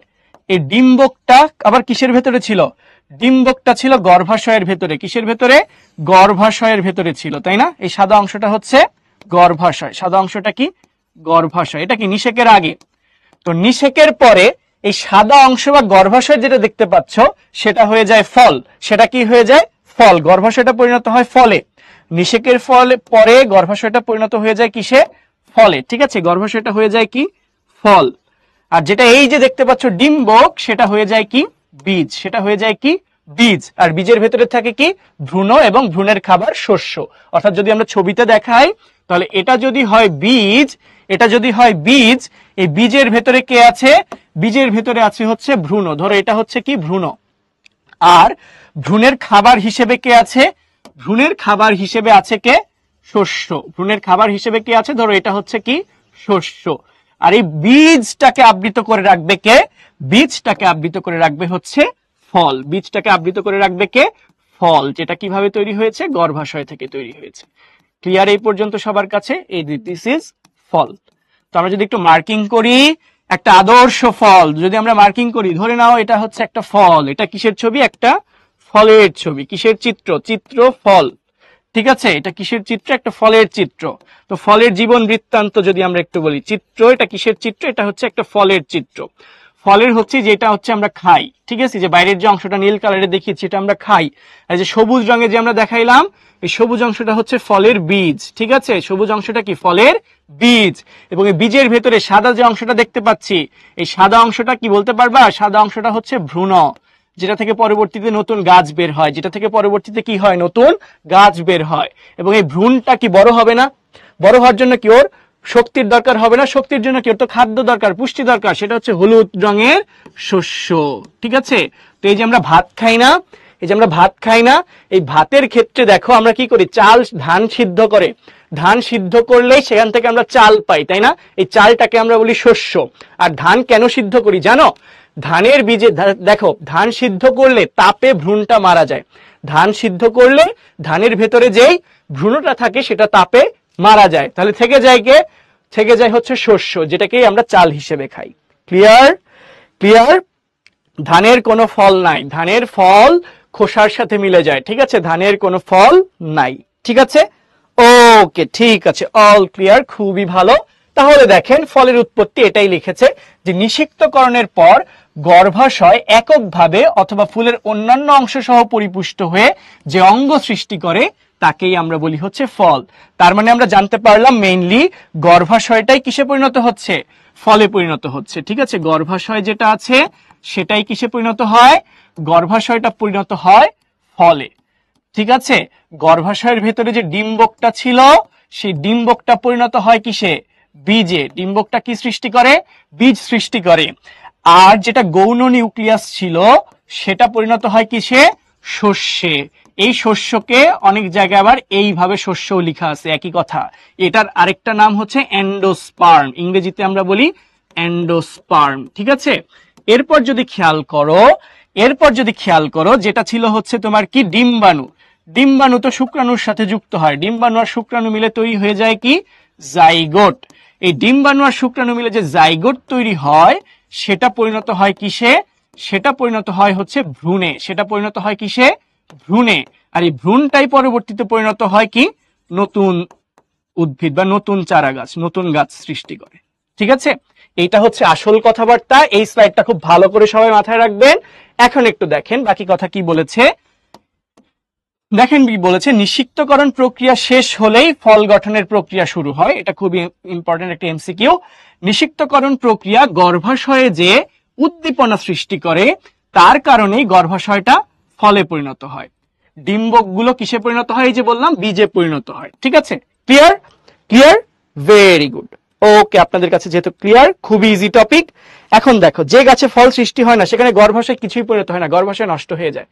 এই ডিম্বকটা আবার কিসের ভেতরে ছিল? ডিম্বকটা ছিল গর্ভাশয়ের ভেতরে। কিসের ভেতরে? গর্ভাশয়ের ভেতরে ছিল, তাই না? এই সাদা অংশটা হচ্ছে গর্ভাশয়। সাদা অংশটা কি? গর্ভাশয়। এটা কি নিষেকের আগে। তো নিষেকের পরে এই সাদা অংশ বা গর্ভাশয় যেটা দেখতে পাচ্ছ সেটা হয়ে যায় ফল। সেটা কি হয়ে যায়? ফল। গর্ভাশয়টা পরিণত হয় ফলে। নিষেকের ফল পরে গর্ভাশয়টা পরিণত হয়ে যায় কিসে? ফলে। ঠিক আছে, গর্ভাশয়টা হয়ে যায় কি? ফল। আর যেটা এই যে দেখতে পাচ্ছ ডিম্বক, সেটা হয়ে যায় কি? বীজ। সেটা হয়ে যায় কি? বীজ। আর বীজের ভেতরে থাকে কি? ভ্রূণ এবং ভ্রূণের খাবার শস্য। অর্থাৎ যদি আমরা ছবিতে দেখাই তাহলে এটা যদি হয় বীজ, এটা যদি হয় বীজ, এই বীজের ভেতরে কে আছে? বীজের ভেতরে আছে হচ্ছে ভ্রূণ, ধরো এটা হচ্ছে কি ভ্রূণ। আর ভ্রূণের খাবার হিসেবে কে আছে? ভ্রূণের খাবার হিসেবে আছে কে? শস্য। ভ্রূণের খাবার হিসেবে কে আছে? ধরো এটা হচ্ছে কি শস্য। আর এই বীজটাকে আবৃত করে রাখবে কে? বীজটাকে আবৃত করে রাখবে হচ্ছে ফল। বীজটাকে আবৃত করে রাখবে কে? ফল, যেটা কিভাবে তৈরি হয়েছে? গর্ভাশয় থেকে তৈরি হয়েছে। ক্লিয়ার এই পর্যন্ত সবার কাছে? এই দিস ইজ ফল। তো আমরা যদি একটু মার্কিং করি, একটা আদর্শ ফল যদি আমরা মার্কিং করি, ধরে নাও এটা হচ্ছে একটা ফল, এটা কিসের ছবি? একটা ফলের ছবি। কিসের চিত্র? চিত্র ফল। ঠিক আছে, এটা কিসের চিত্র? একটা ফলের চিত্র। তো ফলের জীবন বৃত্তান্ত যদি আমরা একটু বলি, চিত্র, এটা কিসের চিত্র? এটা হচ্ছে একটা ফলের চিত্র। ফলের হচ্ছে যেটা হচ্ছে আমরা খাই, ঠিক আছে, যে বাইরের যে অংশটা নীল কালারে দেখিয়েছি এটা আমরা খাই। আর যে সবুজ রঙে যে আমরা দেখাইলাম, এই সবুজ অংশটা হচ্ছে ফলের বীজ। ঠিক আছে, সবুজ অংশটা কি? ফলের বীজ। এবং এই বীজের ভেতরে সাদা যে অংশটা দেখতে পাচ্ছি, এই সাদা অংশটা কি বলতে পারবা? সাদা অংশটা হচ্ছে ভ্রূণ, যেটা থেকে পরবর্তীতে নতুন গাছ বের হয়, যেটা থেকে পরবর্তীতে কি হয়? নতুন গাছ বের হয়। এবং এই ভ্রূণটা কি বড় হবে না? বড় হওয়ার জন্য কি ওর শক্তির দরকার হবে না? শক্তির জন্য কি ওর তো খাদ্য দরকার, পুষ্টি দরকার, সেটা হচ্ছে হলুদ রঙের শস্য। ঠিক আছে, তো এই যে আমরা ভাত খাই না, এই যে আমরা ভাত খাই না, এই ভাতের ক্ষেত্রে দেখো আমরা কি করি? চাল, ধান সিদ্ধ করে, ধান সিদ্ধ করলেই সেখান থেকে আমরা চাল পাই, তাই না? এই চালটাকে আমরা বলি শস্য। আর ধান কেন সিদ্ধ করি জানো? ধানের বীজে দেখো, ধান সিদ্ধ করলে তাপে ভ্রূণটা মারা যায়। ধান সিদ্ধ করলে ধানের ভেতরে যেই ভ্রূণটা থাকে সেটা তাপে মারা যায়। তাহলে থেকে যায় কে? থেকে যায় হচ্ছে শস্য, যেটাকে আমরা চাল হিসেবে খাই। ক্লিয়ার? ক্লিয়ার? ধানের কোনো ফল নাই, ধানের ফল খোসার সাথে মিলে যায়। ঠিক আছে, ধানের কোনো ফল নাই। ঠিক আছে, ওকে, ঠিক আছে, অল ক্লিয়ার, খুবই ভালো। তাহলে দেখেন ফলের উৎপত্তি এটাই লিখেছে যে নিষিক্তকরণের পর গর্ভাশয় এককভাবে অথবা ফুলের অন্যান্য অংশ সহ পরিপুষ্ট হয়ে যে অঙ্গ সৃষ্টি করে তাকেই আমরা বলি হচ্ছে ফল। তার মানে আমরা জানতে পারলাম মেইনলি গর্ভাশয়টাই কিসে পরিণত হচ্ছে? ফলে পরিণত হচ্ছে। ঠিক আছে, গর্ভাশয় যেটা আছে সেটাই কিসে পরিণত হয়? গর্ভাশয়টা পরিণত হয় ফলে। ঠিক আছে, গর্ভাশয়ের ভেতরে যে ডিম্বকটা ছিল সেই ডিম্বকটা পরিণত হয় কিসে? বীজে। ডিম্বকটা কি সৃষ্টি করে? বীজ সৃষ্টি করে। আর যেটা গৌণ নিউক্লিয়াস ছিল সেটা পরিণত হয় কিসে? শস্যে। এই শস্যকে অনেক জায়গায় আবার এইভাবে শস্যও লেখা আছে, একই কথা। এটার আরেকটা নাম হচ্ছে এন্ডোস্পার্ম, ইংরেজিতে আমরা বলি এন্ডোস্পার্ম। ঠিক আছে, এরপর যদি খেয়াল করো যেটা ছিল হচ্ছে তোমার কি? ডিম্বাণু। ডিম্বাণু তো শুক্রাণুর সাথে যুক্ত হয়, ডিম্বাণু আর শুক্রাণু মিলে তৈরি হয়ে যায় কি? জাইগোট। এই ডিম্বাণু আর শুক্রাণু মিলে যে জাইগোট তৈরি হয় সেটা পরিণত হয় কিসে? সেটা পরিণত হয় হচ্ছে ভ্রূণে। সেটা পরিণত হয় কিসে? ভ্রূণে। আর এই ভ্রূণটাই পরবর্তীতে পরিণত হয় কি? নতুন উদ্ভিদ বা নতুন চারা গাছ, নতুন গাছ সৃষ্টি করে। ঠিক আছে, এইটা হচ্ছে আসল কথাবার্তা। এই স্লাইডটা খুব ভালো করে সবাই মাথায় রাখবেন। এখন একটু দেখেন বাকি কথা কি বলেছে। দেখেন কি বলেছে, নিষিক্তকরণ প্রক্রিয়া শেষ হলেই ফল গঠনের প্রক্রিয়া শুরু হয়। এটা খুবই ইম্পর্টেন্ট একটা এমসিকিউ। নিষিক্তকরণ প্রক্রিয়া গর্ভাশয়ে যে উদ্দীপনা সৃষ্টি করে তার কারণেই গর্ভাশয়টা ফলে পরিণত হয়। ডিম্বকগুলো কিসে পরিণত হয়? এই যে বললাম বীজে পরিণত হয়। ঠিক আছে, clear? Clear, very good. Okay, আপনাদের কাছে যেহেতু ক্লিয়ার, খুবই ইজি টপিক। এখন দেখো, যে গাছে ফল সৃষ্টি হয় না সেখানে গর্ভাশয় কিছুই পরিণত হয় না, গর্ভাশয় নষ্ট হয়ে যায়।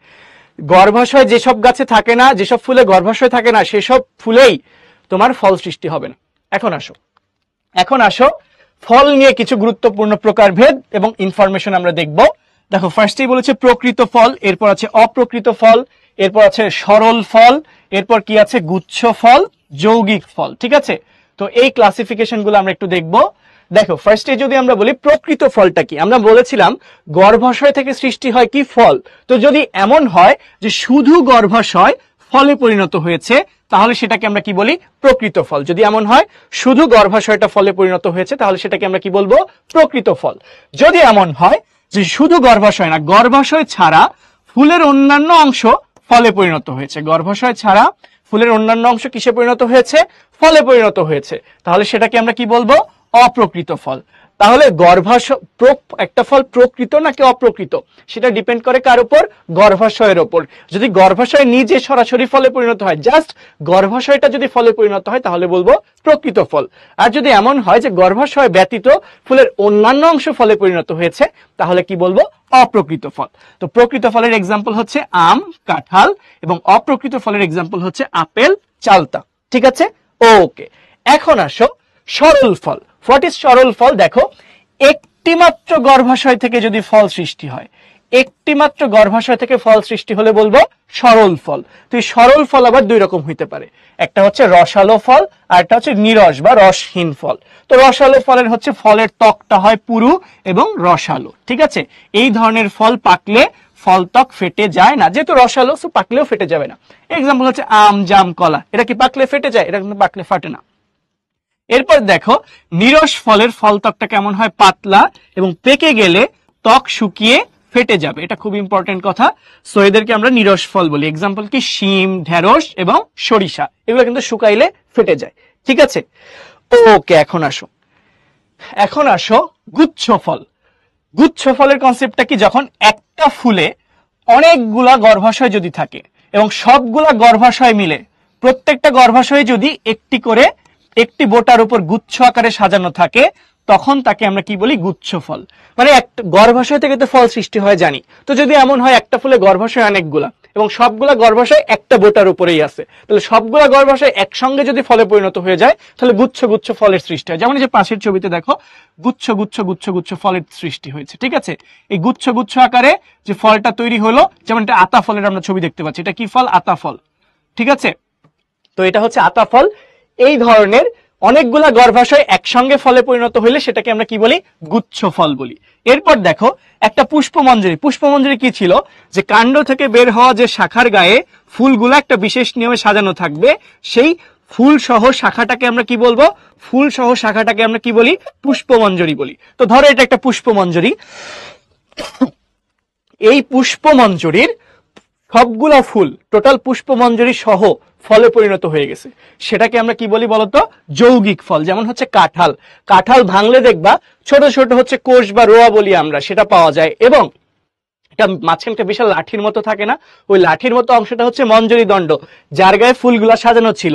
গর্ভাশয় যেসব গাছে থাকে না, যেসব ফুলে গর্ভাশয় থাকে না, সেসব ফুলেই তোমার ফল সৃষ্টি হবে না। এখন আসো ফল নিয়ে কিছু গুরুত্বপূর্ণ প্রকারভেদ এবং ইনফরমেশন আমরা দেখব। দেখো, ফার্স্টেই বলেছে প্রকৃত ফল, এরপর আছে অপ্রকৃত ফল, এরপর আছে সরল ফল, এরপর কি আছে? গুচ্ছ ফল, যৌগিক ফল। ঠিক আছে, তো এই ক্লাসিফিকেশন গুলো আমরা একটু দেখবো। দেখো, ফার্স্টে যদি আমরা বলি প্রকৃত ফলটা কি, আমরা বলেছিলাম গর্ভাশয় থেকে সৃষ্টি হয় কি? ফল। তো যদি এমন হয় যে শুধু গর্ভাশয় ফলে পরিণত হয়েছে তাহলে সেটাকে আমরা কি বলি? প্রকৃত ফল। যদি এমন হয় শুধু গর্ভাশয়টা ফলে পরিণত হয়েছে তাহলে সেটাকে আমরা কি বলবো? প্রকৃত ফল। যদি এমন হয় যে শুধু গর্ভাশয় না, গর্ভাশয় ছাড়া ফুলের অন্যান্য অংশ ফলে পরিণত হয়েছে, গর্ভাশয় ছাড়া ফুলের অন্যান্য অংশ কিসে পরিণত হয়েছে? ফলে পরিণত হয়েছে, তাহলে সেটাকে আমরা কি বলবো? অপ্রকৃত ফল। তাহলে একটা ফল প্রকৃত নাকি অপ্রকৃত সেটা ডিপেন্ড করে কার উপর? গর্ভাশয়ের উপর। যদি গর্ভাশয় নিজে সরাসরি ফলে পরিণত হয়, জাস্ট গর্ভাশয়টা যদি ফলে পরিণত হয় তাহলে বলবো প্রকৃত ফল। আর যদি এমন হয় যে গর্ভাশয় ব্যতীত ফুলের অন্যান্য অংশ ফলে পরিণত হয়েছে তাহলে কি বলবো? অপ্রকৃত ফল। তো প্রকৃত ফলের এক্সাম্পল হচ্ছে আম, কাঁঠাল, এবং অপ্রকৃত ফলের এক্সাম্পল হচ্ছে আপেল, চালতা। ঠিক আছে, ওকে। এখন আসো সরল ফল। হোয়াট ইজ সরল ফল? দেখো, একটি মাত্র গর্ভাশয় থেকে যদি ফল সৃষ্টি হয়, একটি মাত্র গর্ভাশয় থেকে ফল সৃষ্টি হলে বলবো সরল ফল। তো এই সরল ফল আবার দুই রকম হইতে পারে, একটা হচ্ছে রসালো ফল আর একটা হচ্ছে নিরস বা রসহীন ফল। তো রসালো ফলের হচ্ছে ফলের ত্বকটা হয় পুরু এবং রসালো। ঠিক আছে, এই ধরনের ফল পাকলে ফল ত্বক ফেটে যায় না, যেহেতু রসালো সো পাকলেও ফেটে যাবে না। এক্সাম্পল হচ্ছে আম, জাম, কলা। এটা কি পাকলে ফেটে যায়? এটা কিন্তু পাকলে ফাটে না। এরপর দেখো নিরস ফলের ফল ত্বকটা কেমন হয়? পাতলা, এবং পেকে গেলে ত্বক শুকিয়ে ফেটে যাবে। এটা খুব ইম্পর্টেন্ট কথা। সো এদেরকে আমরা নিরস ফল বলি। এক্সাম্পল কি? শিম, ঢেঁড়স এবং সরিষা, এগুলো কিন্তু শুকাইলে ফেটে যায়। ঠিক আছে, ওকে। এখন আসো গুচ্ছ ফল। গুচ্ছ ফলের কনসেপ্টটা কি? যখন একটা ফুলে অনেকগুলা গর্ভাশয় যদি থাকে এবং সবগুলা গর্ভাশয় মিলে প্রত্যেকটা গর্ভাশয়ে যদি একটি বোটার উপর গুচ্ছ আকারে সাজানো থাকে, তখন তাকে আমরা কি বলি? গুচ্ছ ফল। মানে একটা গর্ভাশয় থেকে তো ফল সৃষ্টি হয় জানি, তো যদি এমন হয় একটা ফুলে গর্ভাশয় অনেকগুলা এবং সবগুলা গর্ভাশয় একটা বোটার উপরেই আছে, তাহলে সবগুলা গর্ভাশয় একসঙ্গে যদি ফলে পরিণত হয়ে যায় তাহলে গুচ্ছ গুচ্ছ ফলের সৃষ্টি হয়। যেমন এই যে পাশের ছবিতে দেখো, গুচ্ছ গুচ্ছ গুচ্ছ গুচ্ছ ফলের সৃষ্টি হয়েছে। ঠিক আছে, এই গুচ্ছ গুচ্ছ আকারে যে ফলটা তৈরি হলো, যেমন এটা আতা ফলের আমরা ছবি দেখতে পাচ্ছি। এটা কি ফল? আতা ফল। ঠিক আছে, তো এটা হচ্ছে আতা ফল। এই ধরনের অনেকগুলা গর্ভাশয় একসঙ্গে ফলে পরিণত হইলে সেটাকে আমরা কি বলি? গুচ্ছ ফল বলি। এরপর দেখো একটা পুষ্পমঞ্জরি। পুষ্পমঞ্জরি কি ছিল? যে কাণ্ড থেকে বের হওয়া যে শাখার গায়ে ফুলগুলা একটা বিশেষ নিয়মে সাজানো থাকবে, সেই ফুল সহ শাখাটাকে আমরা কি বলবো? ফুল সহ শাখাটাকে আমরা কি বলি? পুষ্পমঞ্জরি বলি। তো ধরো এটা একটা পুষ্পমঞ্জরি। এই পুষ্পমঞ্জরির সবগুলা ফুল টোটাল পুষ্পমঞ্জরি সহ ফলে পরিণত হয়ে গেছে, সেটাকে আমরা কি বলি বলতো? যৌগিক ফল। যেমন হচ্ছে কাঁঠাল। কাঁঠাল ভাঙলে দেখবা ছোট ছোট হচ্ছে কোষ বা রোয়া বলি আমরা, সেটা পাওয়া যায়, এবং এটা মাঝখানটা বিশাল লাঠির মতো থাকে না, ওই লাঠির মতো অংশটা হচ্ছে মঞ্জরি দণ্ড, যার গায়ে ফুলগুলা সাজানো ছিল।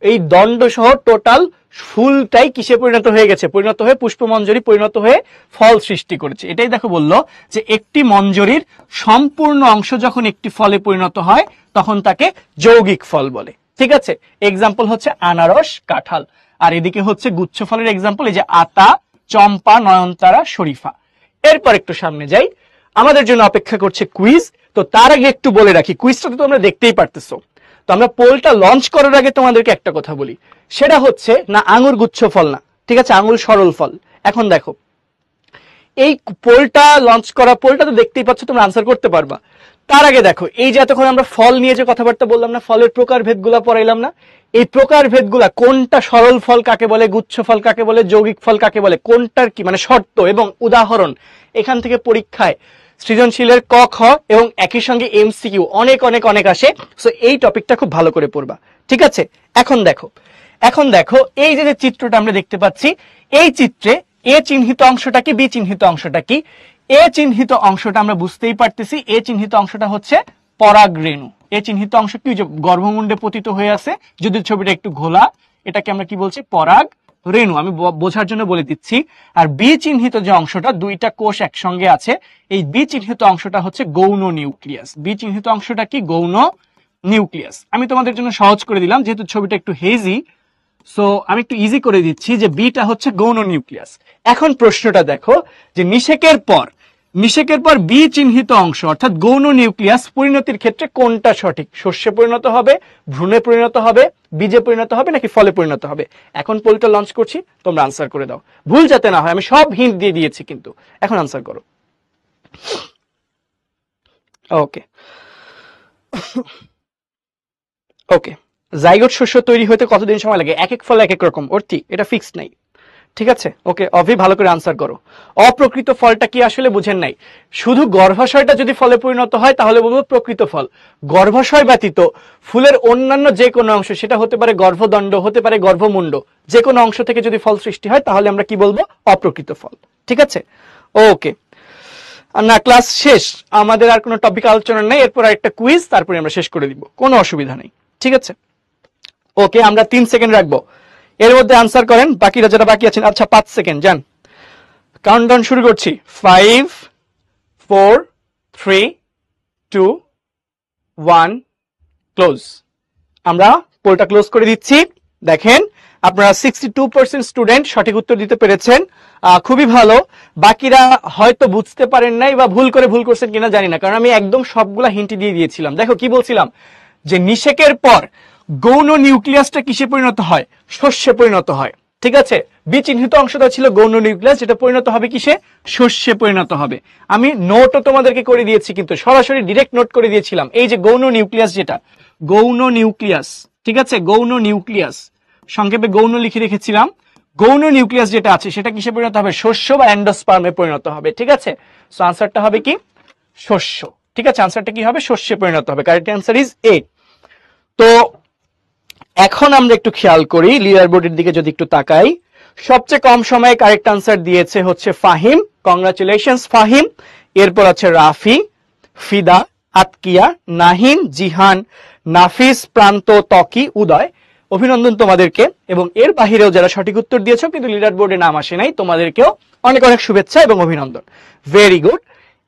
এই দণ্ড সহ টোটাল ফুলটাই কিসে পরিণত হয়ে গেছে? পরিণত হয়ে পুষ্পমঞ্জরি পরিণত হয়ে ফল সৃষ্টি করেছে। এটাই দেখো বললো যে একটি মঞ্জরির সম্পূর্ণ অংশ যখন একটি ফলে পরিণত হয় তখন তাকে যৌগিক ফল বলে। ঠিক আছে, এক্সাম্পল হচ্ছে আনারস, কাঁঠাল। আর এদিকে হচ্ছে গুচ্ছ ফলের এক্সাম্পল এই যে আতা, চম্পা, নয়নতারা, শরীফা। এরপর একটু সামনে যাই, আমাদের জন্য অপেক্ষা করছে কুইজ। তো তার আগে একটু বলে রাখি, কুইজটা তো তোমরা দেখতেই পারতেছো। তো আমরা পোলটা লঞ্চ করার আগে তোমাদেরকে একটা কথা বলি, সেটা হচ্ছে না আঙুর গুচ্ছ ফল না, ঠিক আছে, আঙুর সরল ফল। এখন দেখো এই পোলটা লঞ্চ করা, পোলটা তো দেখতেই পাচ্ছ, তোমরা আনসার করতে পারবা। তার আগে দেখো এই যে এতক্ষণ আমরা ফল নিয়ে যে কথাবার্তা বললাম না, ফলের প্রকারভেদগুলা পড়াইলাম না, এই প্রকারভেদগুলা কোনটা সরল ফল কাকে বলে, গুচ্ছ ফল কাকে বলে, যৌগিক ফল কাকে বলে, কোনটার কি মানে শর্ত এবং উদাহরণ, এখান থেকে পরীক্ষায় সৃজনশীলের ক খ এবং একই সঙ্গে এমসিকিউ অনেক অনেক অনেক আসে। সো এই টপিকটা খুব ভালো করে পড়বা। ঠিক আছে, এখন দেখো এই যে চিত্রটা আমরা দেখতে পাচ্ছি, এই চিত্রে এ চিহ্নিত অংশটা কি, বি চিহ্নিত অংশটা কি? এ চিহ্নিত অংশটা আমরা বুঝতেই পারতেছি, এ চিহ্নিত অংশটা হচ্ছে পরাগ রেণু। এ চিহ্নিত অংশ কি? যে গর্ভমুণ্ডে পতিত হয়ে আছে, যদি ছবিটা একটু ঘোলা, এটাকে আমরা কি বলছি? পরাগ রেণু। আমি বোঝার জন্য বলে দিচ্ছি। আর বি চিহ্নিত যে অংশটা, দুইটা কোষ একসঙ্গে আছে, এই বি চিহ্নিত অংশটা হচ্ছে গৌণ নিউক্লিয়াস। বি চিহ্নিত অংশটা কি? গৌণ নিউক্লিয়াস। আমি তোমাদের জন্য সহজ করে দিলাম, যেহেতু ছবিটা একটু হেজি, সো আমি একটু ইজি করে দিচ্ছি যে বিটা হচ্ছে গৌণ নিউক্লিয়াস। এখন প্রশ্নটা দেখো যে নিষেকের পর বি চিহ্নিত অংশ অর্থাৎ গৌণ নিউক্লিয়াস পরিণতির ক্ষেত্রে কোনটা সঠিক? শস্যে পরিণত হবে, ভ্রূণে পরিণত হবে, বীজে পরিণত হবে, নাকি ফলে পরিণত হবে? এখন পোলটা লঞ্চ করছি, তোমরা আনসার করে দাও, ভুল যাতে না হয়। আমি সব হিন্ট দিয়ে দিয়েছি, কিন্তু এখন আনসার করো। ওকে ওকে জাইগোট শস্য তৈরি হতে কতদিন সময় লাগে? এক এক ফল এক এক রকম অর্থী, এটা ফিক্সড নাই। ঠিক আছে, ওকে অভি ভালো করে আনসার করো। অপ্রকৃত ফলটা কি আসলে বুঝেন নাই? শুধু গর্ভাশয়টা যদি ফলে পরিণত হয় তাহলে বলবো প্রকৃত ফল। গর্ভাশয় ব্যতীত ফুলের অন্যান্য যে কোনো অংশ, সেটা হতে পারে গর্ভদণ্ড, হতে পারে গর্ভমুণ্ড, যে কোনো অংশ থেকে যদি ফল সৃষ্টি হয় তাহলে আমরা কি বলবো? অপ্রকৃত ফল। ঠিক আছে, ওকে না ক্লাস শেষ, আমাদের আর কোনো টপিক আলোচনা নেই, এরপর একটা কুইজ, তারপরে আমরা শেষ করে দিব, কোনো অসুবিধা নেই। ঠিক আছে, ওকে আমরা 3 সেকেন্ড রাখবো, এর মধ্যে আনসার করেন বাকিরা যারা বাকি আছেন। আচ্ছা 5 সেকেন্ড যান, কাউন্টডাউন শুরু করছি। 5 4 3 2 1 ক্লোজ। আমরা পোলটা ক্লোজ করে দিচ্ছি। দেখেন আপনারা 62% স্টুডেন্ট সঠিক উত্তর দিতে পেরেছেন, খুবই ভালো। বাকিরা হয়তো বুঝতে পারেন নাই বা ভুল করছেন কিনা জানি না, কারণ আমি একদম সবগুলা হিন্ট দিয়ে দিয়েছিলাম। দেখো কি বলছিলাম, যে নিষেকের পর গৌণ নিউক্লিয়াসটা কিসে পরিণত হয়? শস্যে পরিণত হয়। ঠিক আছে, বিচিহ্নিত অংশটা ছিল গৌণ নিউক্লিয়াস, যেটা পরিণত হবে কিসে? শস্যে পরিণত হবে। আমি নোটও তোমাদেরকে করে দিয়েছি, কিন্তু সরাসরি ডিরেক্ট নোট করে দিয়েছিলাম। এই যে গৌণ নিউক্লিয়াস, যেটা গৌণ নিউক্লিয়াস, ঠিক আছে, গৌণ নিউক্লিয়াস, সংক্ষেপে গৌণ লিখে রেখেছিলাম। গৌণ নিউক্লিয়াস যেটা আছে সেটা কিসে পরিণত হবে? শস্য বা অ্যান্ডোস্পার্মে পরিণত হবে। ঠিক আছে, সো আনসারটা হবে কি? শস্য। ঠিক আছে, আনসারটা কি হবে? শস্যে পরিণত হবে। কারেক্ট অ্যান্সার ইজ এ। তো এখন আমরা একটু খেয়াল করি লিডার বোর্ডের দিকে, যদি একটু তাকাই, সবচেয়ে কম সময়ে কারেক্ট আনসার দিয়েছে হচ্ছে ফাহিম। কংগ্রাচুলেশনস ফাহিম। এরপর আছে রাফি, ফিদা, আতকিয়া, নাহিন, জিহান, নাফিস, প্রান্ত, তকি, উদয়। অভিনন্দন তোমাদেরকে। এবং এর বাহিরেও যারা সঠিক উত্তর দিয়েছো কিন্তু লিডার বোর্ডে নাম আসে নাই, তোমাদেরকেও অনেক অনেক শুভেচ্ছা এবং অভিনন্দন। Very good.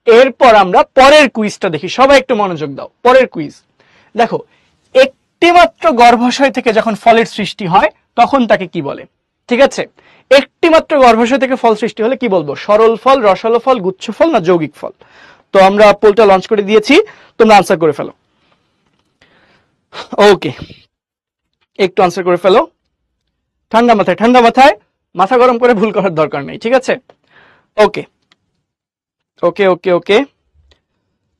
এরপর আমরা পরের কুইজটা দেখি, সবাই একটু মনোযোগ দাও। পরের কুইজ দেখো, একটিমাত্র গর্ভাশয় থেকে যখন ফলের সৃষ্টি হয় তখন তাকে কি বলে? ঠিক আছে, একটিমাত্র গর্ভাশয় থেকে ফল সৃষ্টি হলে কি বলবো? সরল ফল, রসালো ফল, গুচ্ছ ফল, না যৌগিক ফল? তো আমরা পোলটা লঞ্চ করে দিয়েছি, তোমরা আনসার করে ফেলো। ওকে, একটু আনসার করে ফেলো ঠান্ডা মাথায়, ঠান্ডা মাথায়, মাথা গরম করে ভুল করার দরকার নেই। ঠিক আছে, ওকে ওকে ওকে ওকে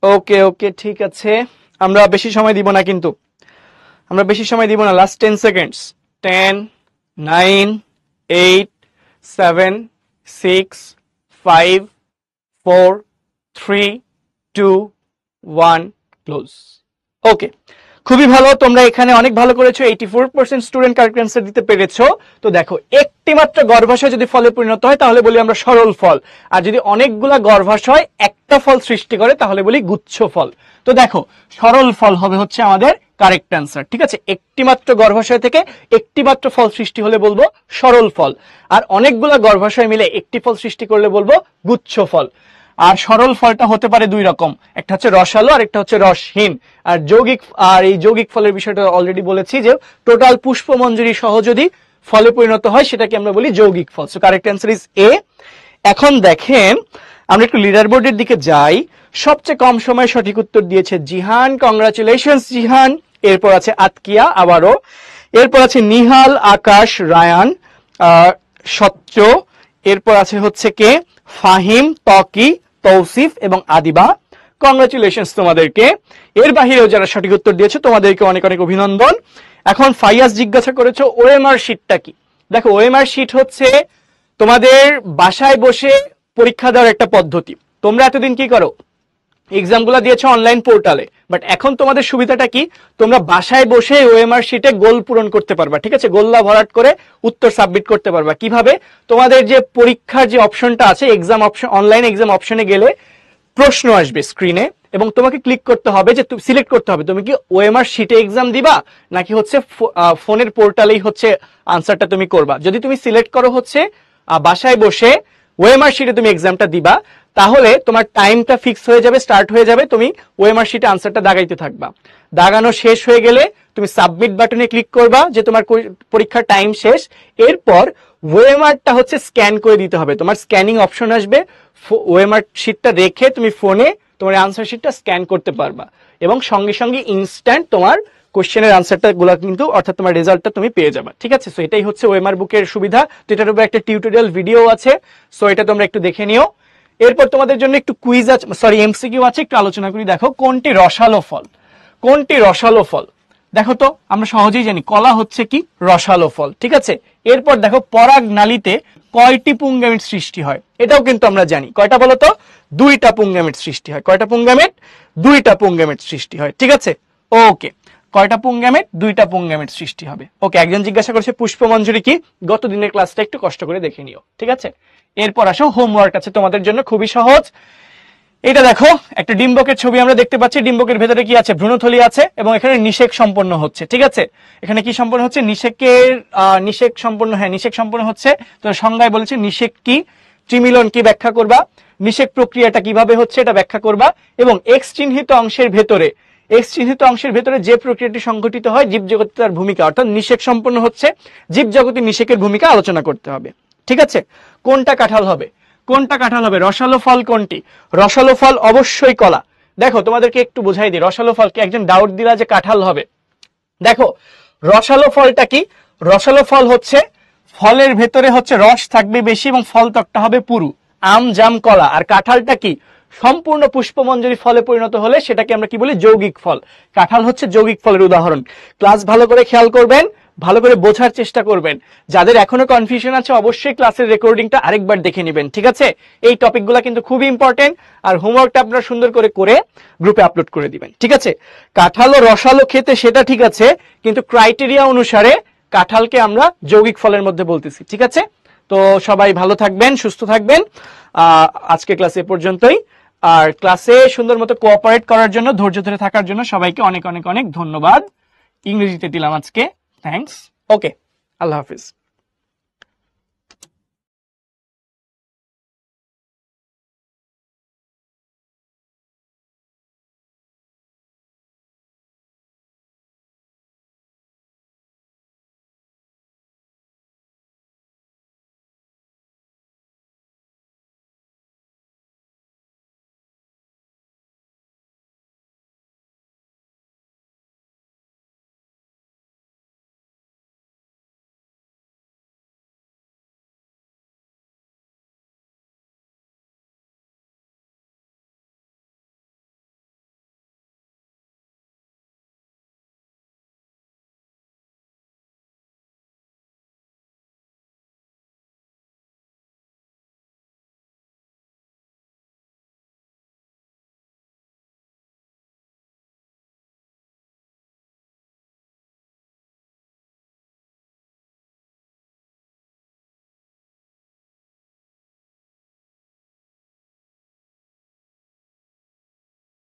ওকে ওকে ঠিক আছে, আমরা বেশি সময় দিব না, কিন্তু আমরা বেশি সময় দিব না। Last 10 seconds. 10 9 8 7 6 5 4 3 2 1 ক্লোজ। ওকে, খুবই ভালো, তোমরা এখানে অনেক ভালো করেছো। 84% স্টুডেন্ট কারেক্ট অ্যান্সার দিতে পেরেছো। তো দেখো, একটি মাত্র গর্ভাশয় যদি ফলে পরিণত হয় তাহলে বলি আমরা সরল ফল, আর যদি অনেকগুলা গর্ভাশয় একটা ফল সৃষ্টি করে তাহলে বলি গুচ্ছ ফল। তো দেখো, সরল ফল হবে হচ্ছে আমাদের কারেক্ট অ্যান্সার। ঠিক আছে, একটি মাত্র গর্ভাশয় থেকে একটি মাত্র ফল সৃষ্টি হলে বলবো সরল ফল, আর অনেকগুলা গর্ভাশয় মিলে একটি ফল সৃষ্টি করলে বলবো গুচ্ছ ফল। আর সরল ফলটা হতে পারে দুই রকম, একটা হচ্ছে রসালো আর একটা হচ্ছে রসহীন। আর যৌগিক, আর এই যৌগিক ফলের বিষয়টা অলরেডি বলেছি যে টোটাল পুষ্পমঞ্জরি সহ যদি ফলে পরিণত হয় সেটাকে আমরা বলি যৌগিক ফল। So correct answer is A. এখন দেখেন আমরা একটু লিডার বোর্ডের দিকে যাই। সবচেয়ে কম সময়ে সঠিক উত্তর দিয়েছে জিহান, কংগ্রাচুলেশনস জিহান। এরপর আছে আতকিয়া আবারও, এরপর আছে নিহাল, আকাশ, রায়ান, সচ্চ, এরপর আছে হচ্ছে কে ফাহিম, তকি, তৌসিফ এবং আদিবা। কংগ্রাচুলেশনস তোমাদেরকে। এর বাহিরেও যারা সঠিক উত্তর দিয়েছে তোমাদেরকে অনেক অনেক অভিনন্দন। এখন ফাইয়াজ জিজ্ঞাসা করেছো ওএমআর শিটটা কি। দেখো, ওএমআর শিট হচ্ছে তোমাদের বাসায় বসে পরীক্ষা দেওয়ার একটা পদ্ধতি। তোমরা এতদিন কি করো? এক্সামগুলো দিয়েছো অনলাইন পোর্টালে, বাট এখন তোমাদের সুবিধাটা কি? তোমরা বাসায় বসে ওএমআর শিটে গোল পূরণ করতে পারবা। ঠিক আছে, গোল্লা ভরাট করে উত্তর সাবমিট করতে পারবা। কিভাবে? তোমাদের যে পরীক্ষার যে অপশনটা আছে, এক্সাম অপশন, অনলাইন এক্সাম অপশনে গেলে প্রশ্ন আসবে স্ক্রিনে, এবং তোমাকে ক্লিক করতে হবে, যে সিলেক্ট করতে হবে তুমি কি ওএমআর শিটে এক্সাম দিবা নাকি হচ্ছে ফোনের পোর্টালেই হচ্ছে আনসারটা তুমি করবা। যদি তুমি সিলেক্ট করো হচ্ছে বাসায় বসে ওএমআর শিটে তুমি এক্সামটা দিবা, তাহলে তোমার টাইমটা ফিক্স হয়ে যাবে, স্টার্ট হয়ে যাবে, তুমি ওএমআর শিটে আনসারটা দাগাইতে থাকবা। দাগানো শেষ হয়ে গেলে তুমি সাবমিট বাটনে ক্লিক করবা যে তোমার পরীক্ষার টাইম শেষ। এরপর ওএমআরটা হচ্ছে স্ক্যান করে দিতে হবে, তোমার স্ক্যানিং অপশন আসবে, ওএমআর শিটটা রেখে তুমি ফোনে তোমার আনসার শিটটা স্ক্যান করতে পারবা, এবং সঙ্গে সঙ্গে ইনস্ট্যান্ট তোমার কোশ্চেনের আনসারটা গুলা কিন্তু, অর্থাৎ তোমার রেজাল্টটা তুমি পেয়ে যাবে। ঠিক আছে, সো এটাই হচ্ছে ওএমআর বুকের সুবিধা। তো এটার উপর একটা টিউটোরিয়াল ভিডিও আছে, সো এটা তোমরা একটু দেখে নিও। এরপর তোমাদের জন্য একটু কুইজ আছে, সরি এমসিকিউ আছে, একটু আলোচনা করি। দেখো, কোনটি রসালো ফল? কোনটি রসালো ফল? দেখো তো, আমরা সহজেই জানি কলা হচ্ছে কি রসালো ফল। ঠিক আছে, এরপর দেখো পরাগ নালীতে কয়টি পুংগামিট সৃষ্টি হয়? এটাও কিন্তু আমরা জানি। কয়টা বলো তো? 2টা পুংগামিট সৃষ্টি হয়। কয়টা পুংগামিট? 2টা পুংগামিট সৃষ্টি হয়। ঠিক আছে, ওকে। কয়টা পুংগামিট? 2টা পুংগামিট সৃষ্টি হবে। ওকে, একজন জিজ্ঞাসা করছে পুষ্পমঞ্জরি কি? গত দিনের ক্লাসটা একটু কষ্ট করে দেখে নিও। ঠিক আছে, এরপর আসো হোমওয়ার্ক আছে তোমাদের জন্য, খুবই সহজ। এটা দেখো, একটা ডিম্বকের ছবি আমরা দেখতে পাচ্ছি। ডিম্বকের ভেতরে কি আছে? ভ্রূণথলি আছে এবং এখানে নিষেক সম্পন্ন হচ্ছে। ঠিক আছে, এখানে কি সম্পন্ন হচ্ছে? নিষেক সম্পন্ন, হ্যাঁ নিষেক সম্পন্ন হচ্ছে। তো সংজ্ঞায় বলেছে নিষেক কি, ত্রিমিলন কি ব্যাখ্যা করবা, নিষেক প্রক্রিয়াটা কিভাবে হচ্ছে এটা ব্যাখ্যা করবা, এবং এক্স চিহ্নিত অংশের ভেতরে যে প্রক্রিয়াটি সংঘটিত হয় জীবজগতে তার ভূমিকা, অর্থাৎ নিষেক সম্পন্ন হচ্ছে জীবজগতে নিষেকের ভূমিকা আলোচনা করতে হবে। ঠিক আছে, কোনটা কাঁঠাল হবে? কোনটা কাঁঠাল হবে? রসালো ফল কোনটি? রসালো ফল অবশ্যই কলা। দেখো তোমাদেরকে একটু বোঝাই দিই, রসালো ফলকে একজন ডাউট দিলা যে কাঁঠাল হবে। দেখো রসালো ফলটা কি? রসালো ফল হচ্ছে ফলের ভেতরে হচ্ছে রস থাকবে বেশি এবং ফল ত্বকটা হবে পুরু। আম, জাম, কলা। আর কাঁঠালটা কি? সম্পূর্ণ পুষ্পমঞ্জরি ফলে পরিণত হলে সেটাকে আমরা কি বলি? যৌগিক ফল। কাঁঠাল হচ্ছে যৌগিক ফলের উদাহরণ। ক্লাস ভালো করে খেয়াল করবেন, ভালো করে বোঝার চেষ্টা করবেন। যাদের এখনো কনফিউশন আছে অবশ্যই ক্লাসের রেকর্ডিংটা আরেকবার দেখে নেবেন। ঠিক আছে, এই টপিকগুলো কিন্তু খুবই ইম্পর্টেন্ট। আর হোমওয়ার্কটা আপনারা সুন্দর করে গ্রুপে আপলোড করে দিবেন। ঠিক আছে, কাঁঠাল ও রসালো খেতে সেটা ঠিক আছে, কিন্তু ক্রাইটেরিয়া অনুসারে কাঁঠালকে আমরা যৌগিক ফলের মধ্যে বলতেছি। ঠিক আছে, তো সবাই ভালো থাকবেন, সুস্থ থাকবেন। আজকে ক্লাস এ পর্যন্তই। আর ক্লাসে সুন্দর মতো কোঅপারেট করার জন্য, ধৈর্য ধরে থাকার জন্য সবাইকে অনেক অনেক অনেক ধন্যবাদ। ইংরেজিতে দিলাম আজকে, থ্যাঙ্কস। ওকে, আল্লাহ হাফিজ।